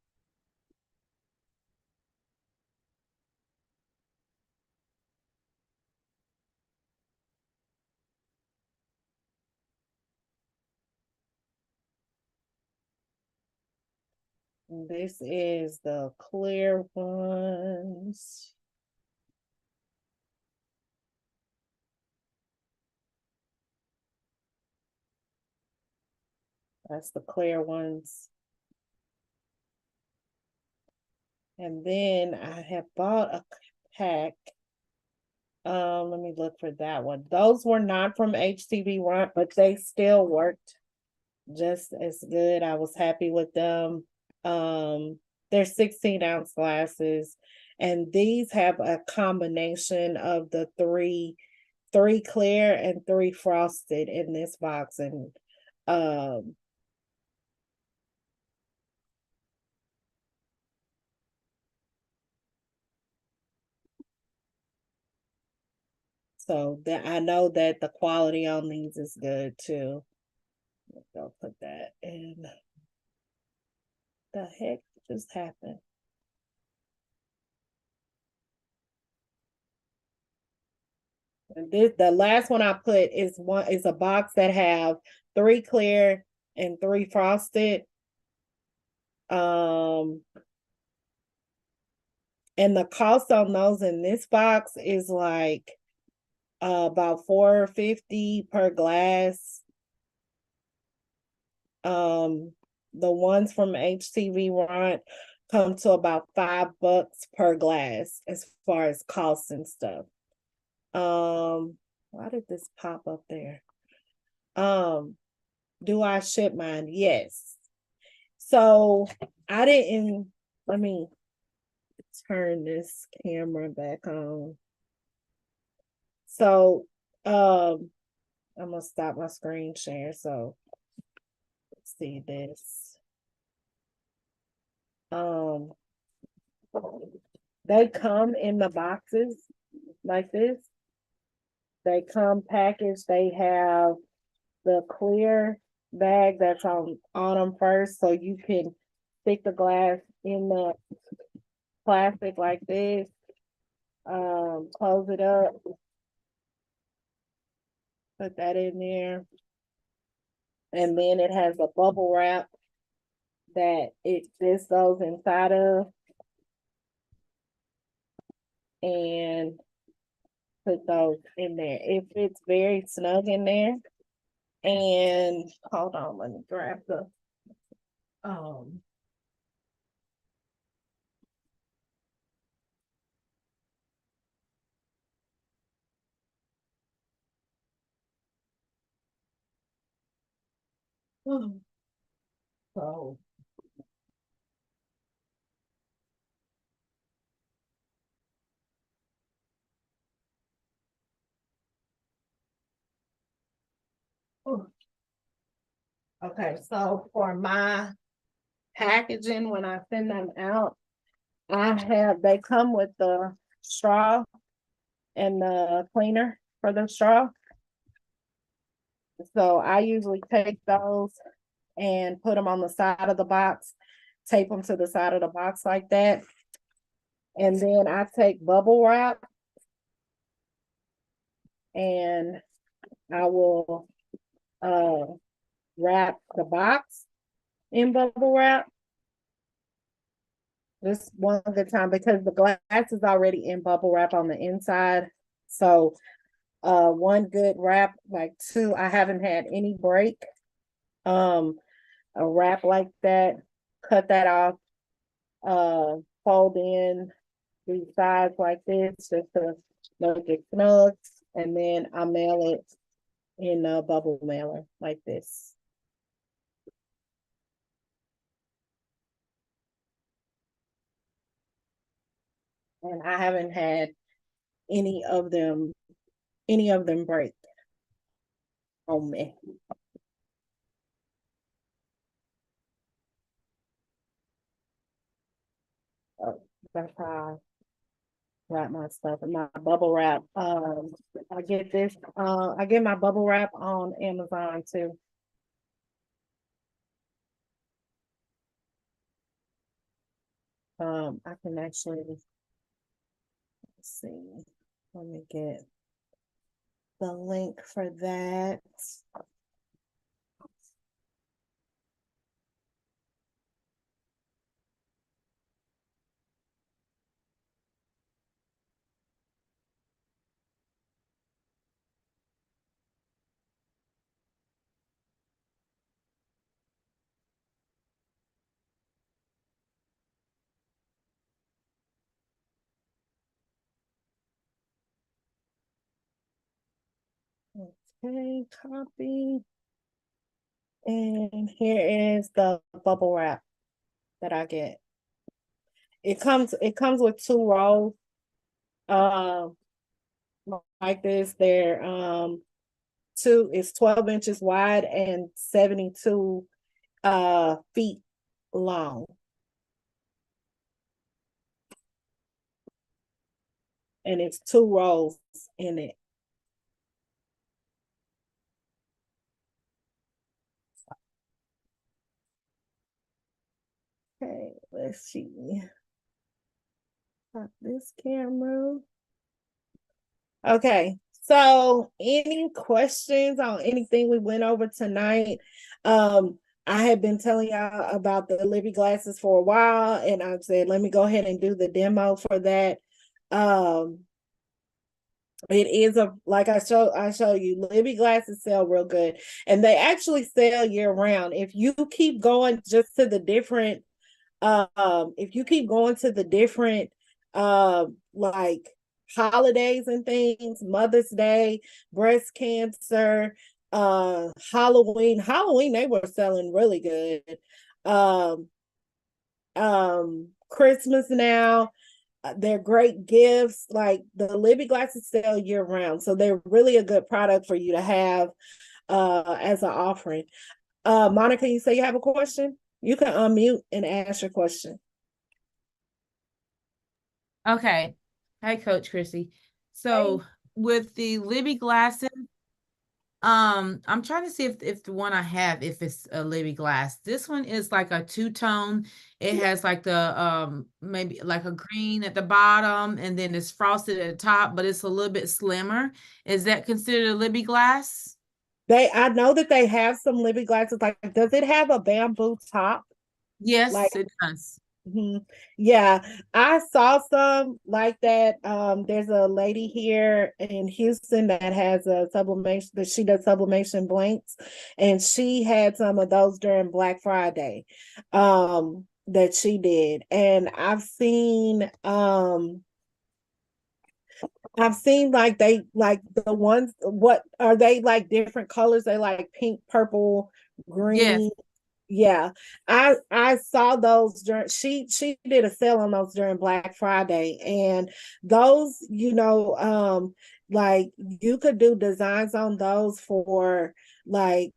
This is the clear ones. That's the clear ones. And then I have bought a pack. Let me look for that one. Those were not from HTV Run, but they still worked just as good. I was happy with them. They're 16-ounce glasses, and these have a combination of the three clear and three frosted in this box. And so that I know that the quality on these is good too. I'll put that in. The heck just happened? And this, the last one I put is a box that have three clear and three frosted. And the cost on those in this box is like about $4.50 per glass. The ones from HTV Ront come to about $5 per glass as far as costs and stuff. Why did this pop up there? Do I ship mine? Yes. So I didn't, let me turn this camera back on. So I'm gonna stop my screen share. So let's see this. They come in the boxes like this. They come packaged. They have the clear bag that's on them first, so you can stick the glass in the plastic like this. Close it up, put that in there, and then it has a bubble wrap that this goes inside of, and put those in there. It fits very snug in there. And hold on, let me grab the so okay, so for my packaging, when I send them out, they come with the straw and the cleaner for the straw. So I usually take those and put them on the side of the box, tape them to the side of the box like that. And then I take bubble wrap and I will wrap the box in bubble wrap. Just one good time because the glass is already in bubble wrap on the inside. So one good wrap, like two, I haven't had any break. A wrap like that, cut that off, fold in the sides like this just to make it snug. and then I mail it in a bubble mailer like this. And I haven't had any of them break on me. So that's how I wrap my stuff and my bubble wrap. I get this. I get my bubble wrap on Amazon too. I can actually, let's see. Let me get the link for that. Okay, copy. And here is the bubble wrap that I get. It comes with 2 rolls. Um, like this. They're it's 12 inches wide and 72 feet long. And it's 2 rolls in it. Okay, let's see. Got this camera. Okay, so any questions on anything we went over tonight? I had been telling y'all about the Libbey glasses for a while, and I said, let me go ahead and do the demo for that. It is like I show you, Libbey glasses sell real good, and they actually sell year round. If you keep going just to the different, if you keep going to the different, like holidays and things, Mother's Day, breast cancer, Halloween, they were selling really good. Um, Christmas now. They're great gifts. Like the Libbey glasses sell year round, so they're really a good product for you to have as an offering. Monica, you say you have a question? You can unmute and ask your question. Okay. Hi, Coach Chrissy. So with the Libbey glasses, I'm trying to see if the one I have, if it's a Libbey glass. This one is like a two-tone. It has like the maybe like a green at the bottom, and then it's frosted at the top, but it's a little bit slimmer. Is that considered a Libbey glass? I know that they have some Libbey glasses. Like, does it have a bamboo top? Yes, Like, it does. yeah, I saw some like that. There's a lady here in Houston that has a sublimation, that she does sublimation blanks, and she had some of those during Black Friday, that she did. And I've seen like they like the ones, what are they, like different colors? They like pink, purple, Yes. green. Yeah, I saw those during, she did a sale on those during Black Friday, and those, like you could do designs on those for like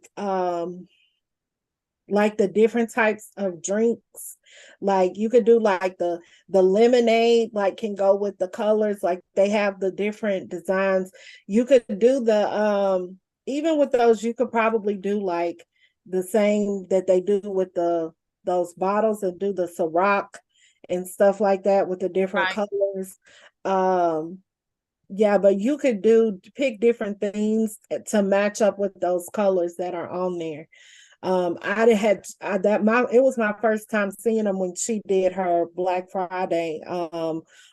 the different types of drinks. Like you could do like the lemonade, like can go with the colors, like they have the different designs. You could do the even with those, you could probably do like the same that they do with those bottles, and do the Ciroc and stuff like that with the different Right. colors. Yeah, but you could pick different things to match up with those colors that are on there. It was my first time seeing them when she did her Black Friday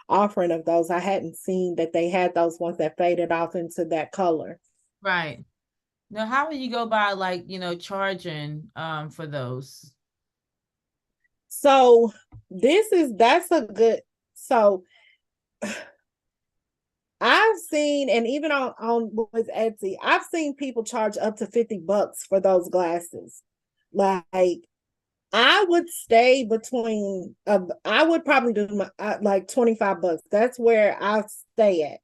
offering of those. I hadn't seen that they had those ones that faded off into that color. Right. Now, how would you go by like, charging for those? So that's a good, so I've seen, and even on with Etsy, I've seen people charge up to $50 for those glasses. Like, I would stay between, I would probably do like $25. That's where I stay at.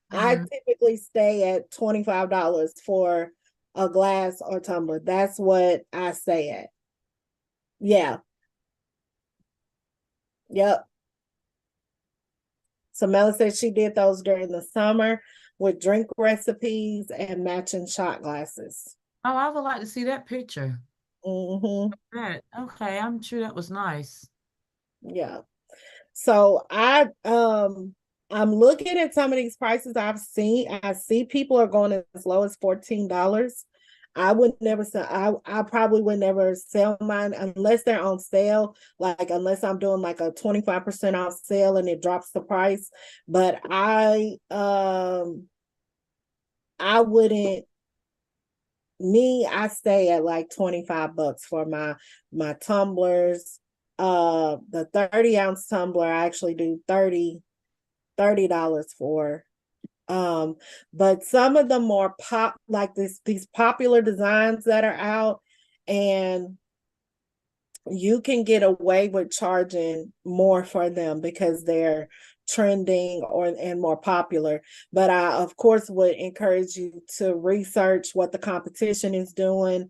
I Mhm. typically stay at $25 for a glass or tumbler. That's what I stay at. Yeah. Yep. So Mela said she did those during the summer with drink recipes and matching shot glasses. Oh, I would like to see that picture. Mm-hmm. That okay, I'm sure that was nice. Yeah. So I'm looking at some of these prices I've seen. I see people are going as low as $14. I would never sell, I probably would never sell mine unless they're on sale, like unless I'm doing like a 25% off sale and it drops the price. But I wouldn't, I stay at like $25 for my tumblers. The 30-ounce tumbler I actually do $30 for. But some of the more like these popular designs that are out, and you can get away with charging more for them because they're trending and more popular. But I of course would encourage you to research what the competition is doing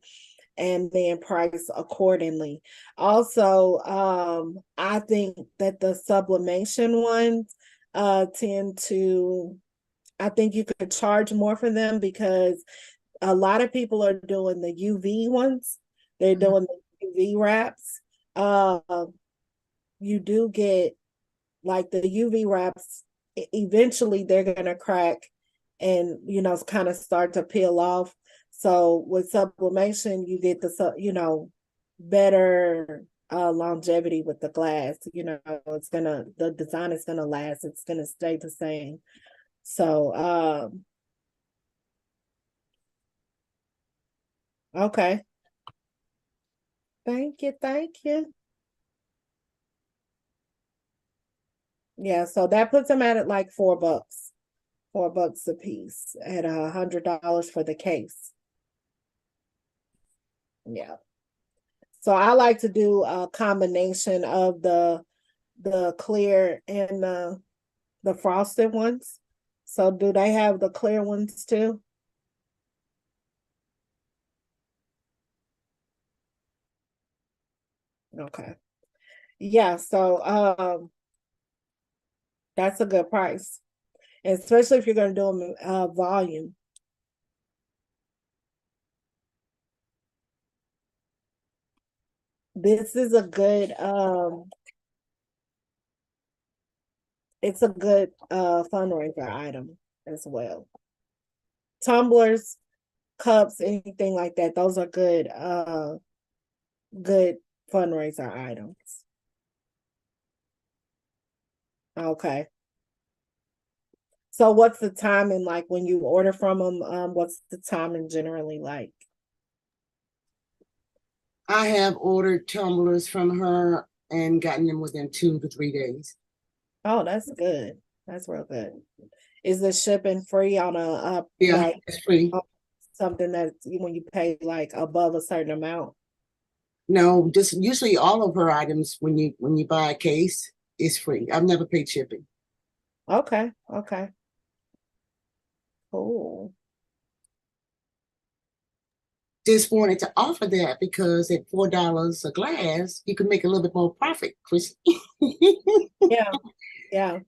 and then price accordingly. Also, I think that the sublimation ones tend to, I think you could charge more for them because a lot of people are doing the UV ones. They're Mhm. doing the UV wraps. Uh, you do get like the UV wraps, eventually they're gonna crack and kind of start to peel off. So with sublimation, you get better longevity with the glass. The design is gonna last, it's gonna stay the same. So okay. Thank you, thank you. Yeah, so that puts them at like $4. $4 a piece at $100 for the case. Yeah. So I like to do a combination of the clear and the frosted ones. So do they have the clear ones too? Okay. Yeah, so that's a good price, especially if you're going to do them volume. This is a good it's a good fundraiser item as well. Tumblers, cups, anything like that, those are good fundraiser items. Okay. So what's the timing like when you order from them? What's the timing generally like? I have ordered tumblers from her and gotten them within 2 to 3 days. Oh, that's good. That's real good. Is the shipping free on Yeah, like it's free. something that when you pay like above a certain amount? No, just usually all of her items when you buy a case is free. I've never paid shipping. Okay, okay. Cool. Just wanted to offer that because at $4 a glass, you can make a little bit more profit, Chris. Yeah, yeah.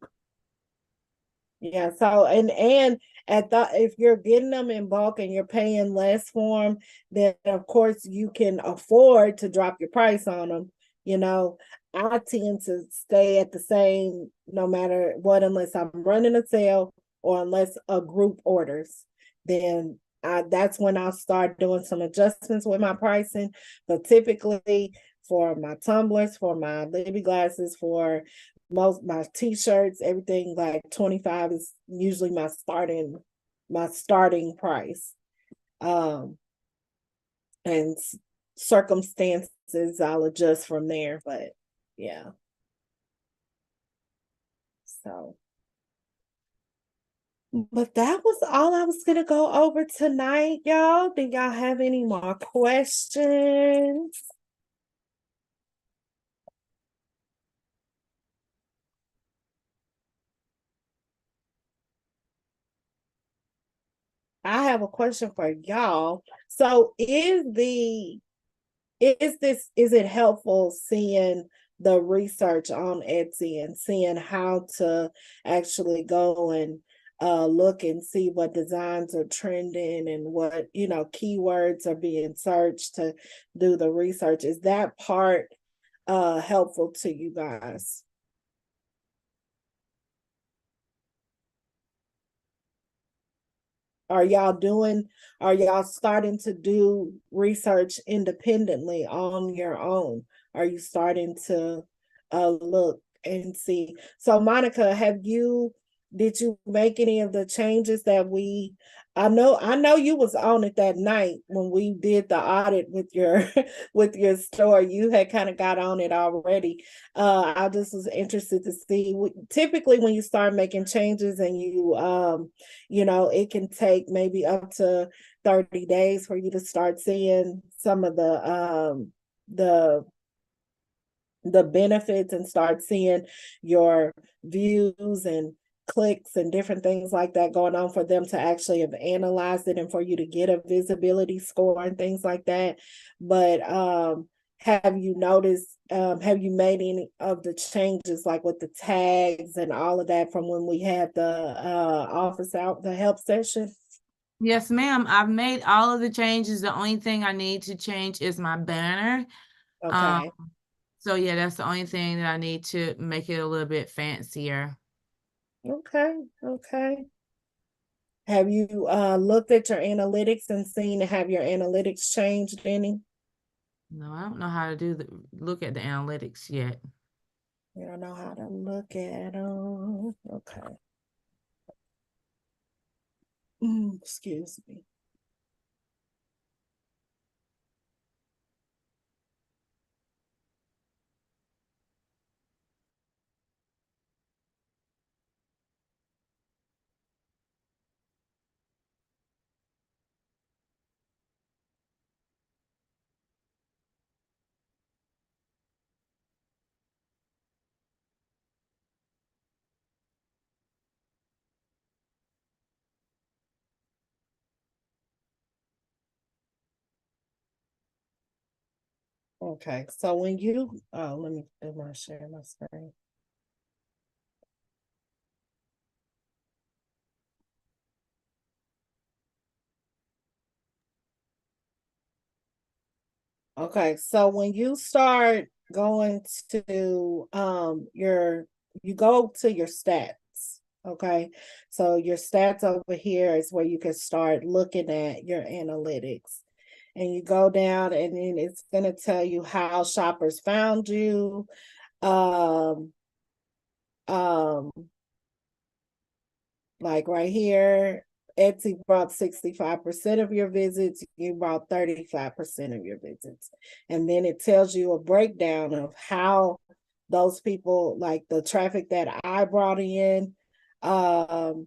Yeah, so and at the if you're getting them in bulk and you're paying less for them, then of course you can afford to drop your price on them. You know, I tend to stay at the same no matter what, unless I'm running a sale or unless a group orders. Then that's when I'll start doing some adjustments with my pricing. But typically for my tumblers, for my Libbey glasses, for most my t-shirts, everything like 25 is usually my starting price. um and circumstances I'll adjust from there, but yeah. So But that was all I was gonna go over tonight, y'all. Do y'all have any more questions? I have a question for y'all. So is it helpful seeing the research on Etsy and seeing how to actually go and look and see what designs are trending and what, keywords are being searched to do the research? Is that part helpful to you guys? Are y'all starting to do research independently on your own? Are you starting to look and see? So Monica, did you make any of the changes that I know you was on it that night when we did the audit with your with your store. You had kind of got on it already. I just was interested to see, typically when you start making changes and it can take maybe up to 30 days for you to start seeing some of the benefits and start seeing your views and clicks and different things like that going on for them to actually have analyzed it and for you to get a visibility score and things like that. But have you noticed, have you made any of the changes like with the tags and all of that from when we had the office out, the help session? Yes, ma'am. I've made all of the changes. The only thing I need to change is my banner. Okay. So yeah, that's the only thing that I need to make it a little bit fancier. Okay. Okay. Have you looked at your analytics and seen, have your analytics changed any? No, I don't know how to look at the analytics yet. You don't know how to look at them. Okay. Excuse me. Okay, so when let me do my share my screen. Okay, so when you start going to you go to your stats, okay? So your stats over here is where you can start looking at your analytics. And you go down and then it's gonna tell you how shoppers found you. Um, um, like right here, Etsy brought 65% of your visits, you brought 35% of your visits. And then it tells you a breakdown of how those people, like the traffic that I brought in, and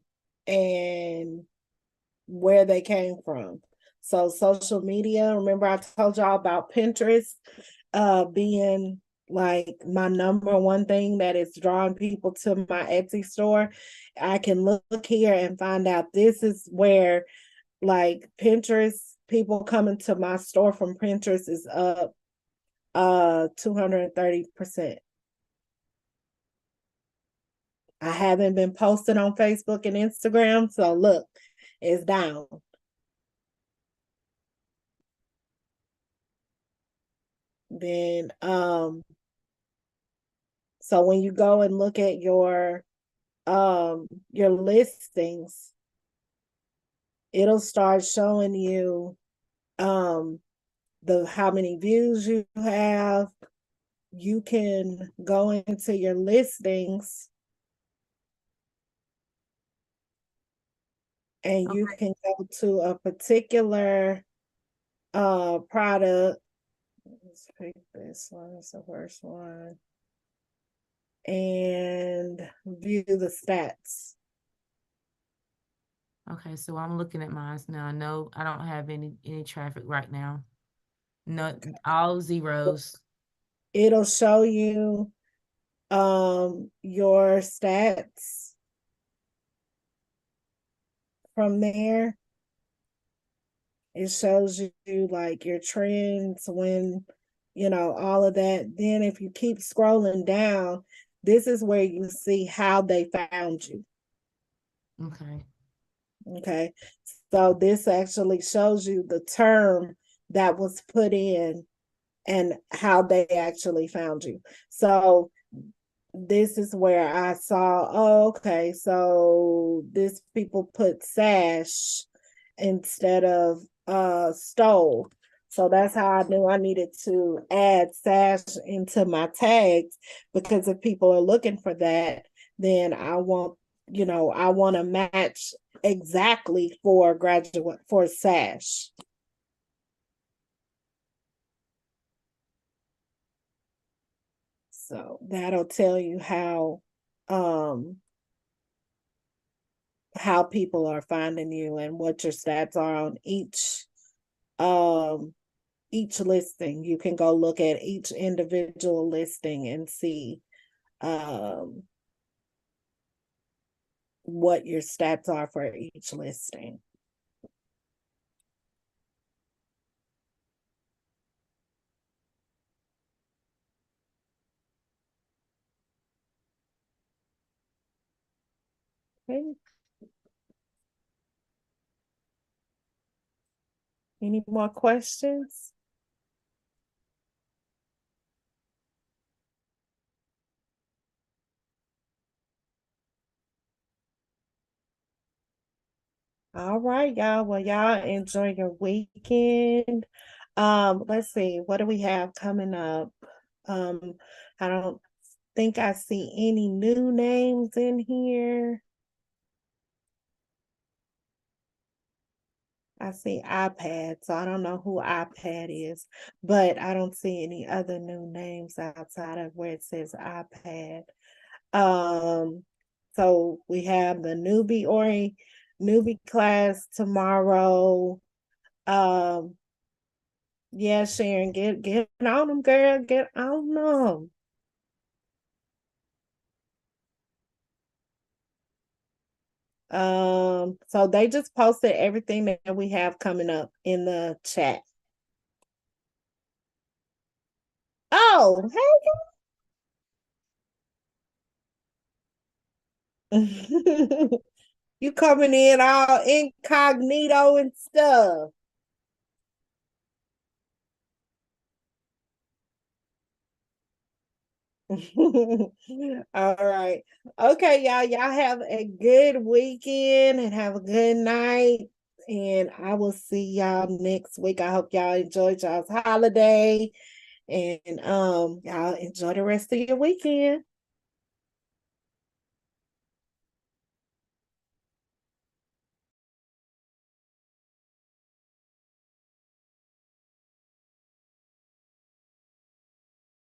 where they came from. So social media, remember I told y'all about Pinterest being like my number one thing that is drawing people to my Etsy store. I can look here and find out this is where, like, Pinterest, people coming to my store from Pinterest is up 230%. I haven't been posting on Facebook and Instagram, so look, it's down. Then so when you go and look at your listings, it'll start showing you the how many views you have. You can go into your listings and you can go to a particular product. Let's pick this one, it's the first one, and view the stats. Okay, so I'm looking at mine now. No, I don't have any traffic right now. No, all zeros. It'll show you your stats from there. It shows you like your trends when, all of that. Then if you keep scrolling down, this is where you see how they found you. Okay. Okay. So this actually shows you the term that was put in and how they actually found you. So this is where I saw, oh, okay, so this people put sash instead of stole. So that's how I knew I needed to add sash into my tags, because if people are looking for that, then I want to match exactly for graduate for sash. So that'll tell you how people are finding you and what your stats are on each listing. You can go look at each individual listing and see what your stats are for each listing. Okay. Any more questions? All right, y'all. Well, y'all enjoy your weekend. Let's see, what do we have coming up? I don't think I see any new names in here. I see iPad, so I don't know who iPad is, but I don't see any other new names outside of where it says iPad. So we have the newbie class tomorrow. Yeah, Sharon, get on them, girl, get on them. So they just posted everything that we have coming up in the chat. Oh, hey. You coming in all incognito and stuff. All right. Okay, y'all. Y'all have a good weekend and have a good night. And I will see y'all next week. I hope y'all enjoyed y'all's holiday. And y'all enjoy the rest of your weekend.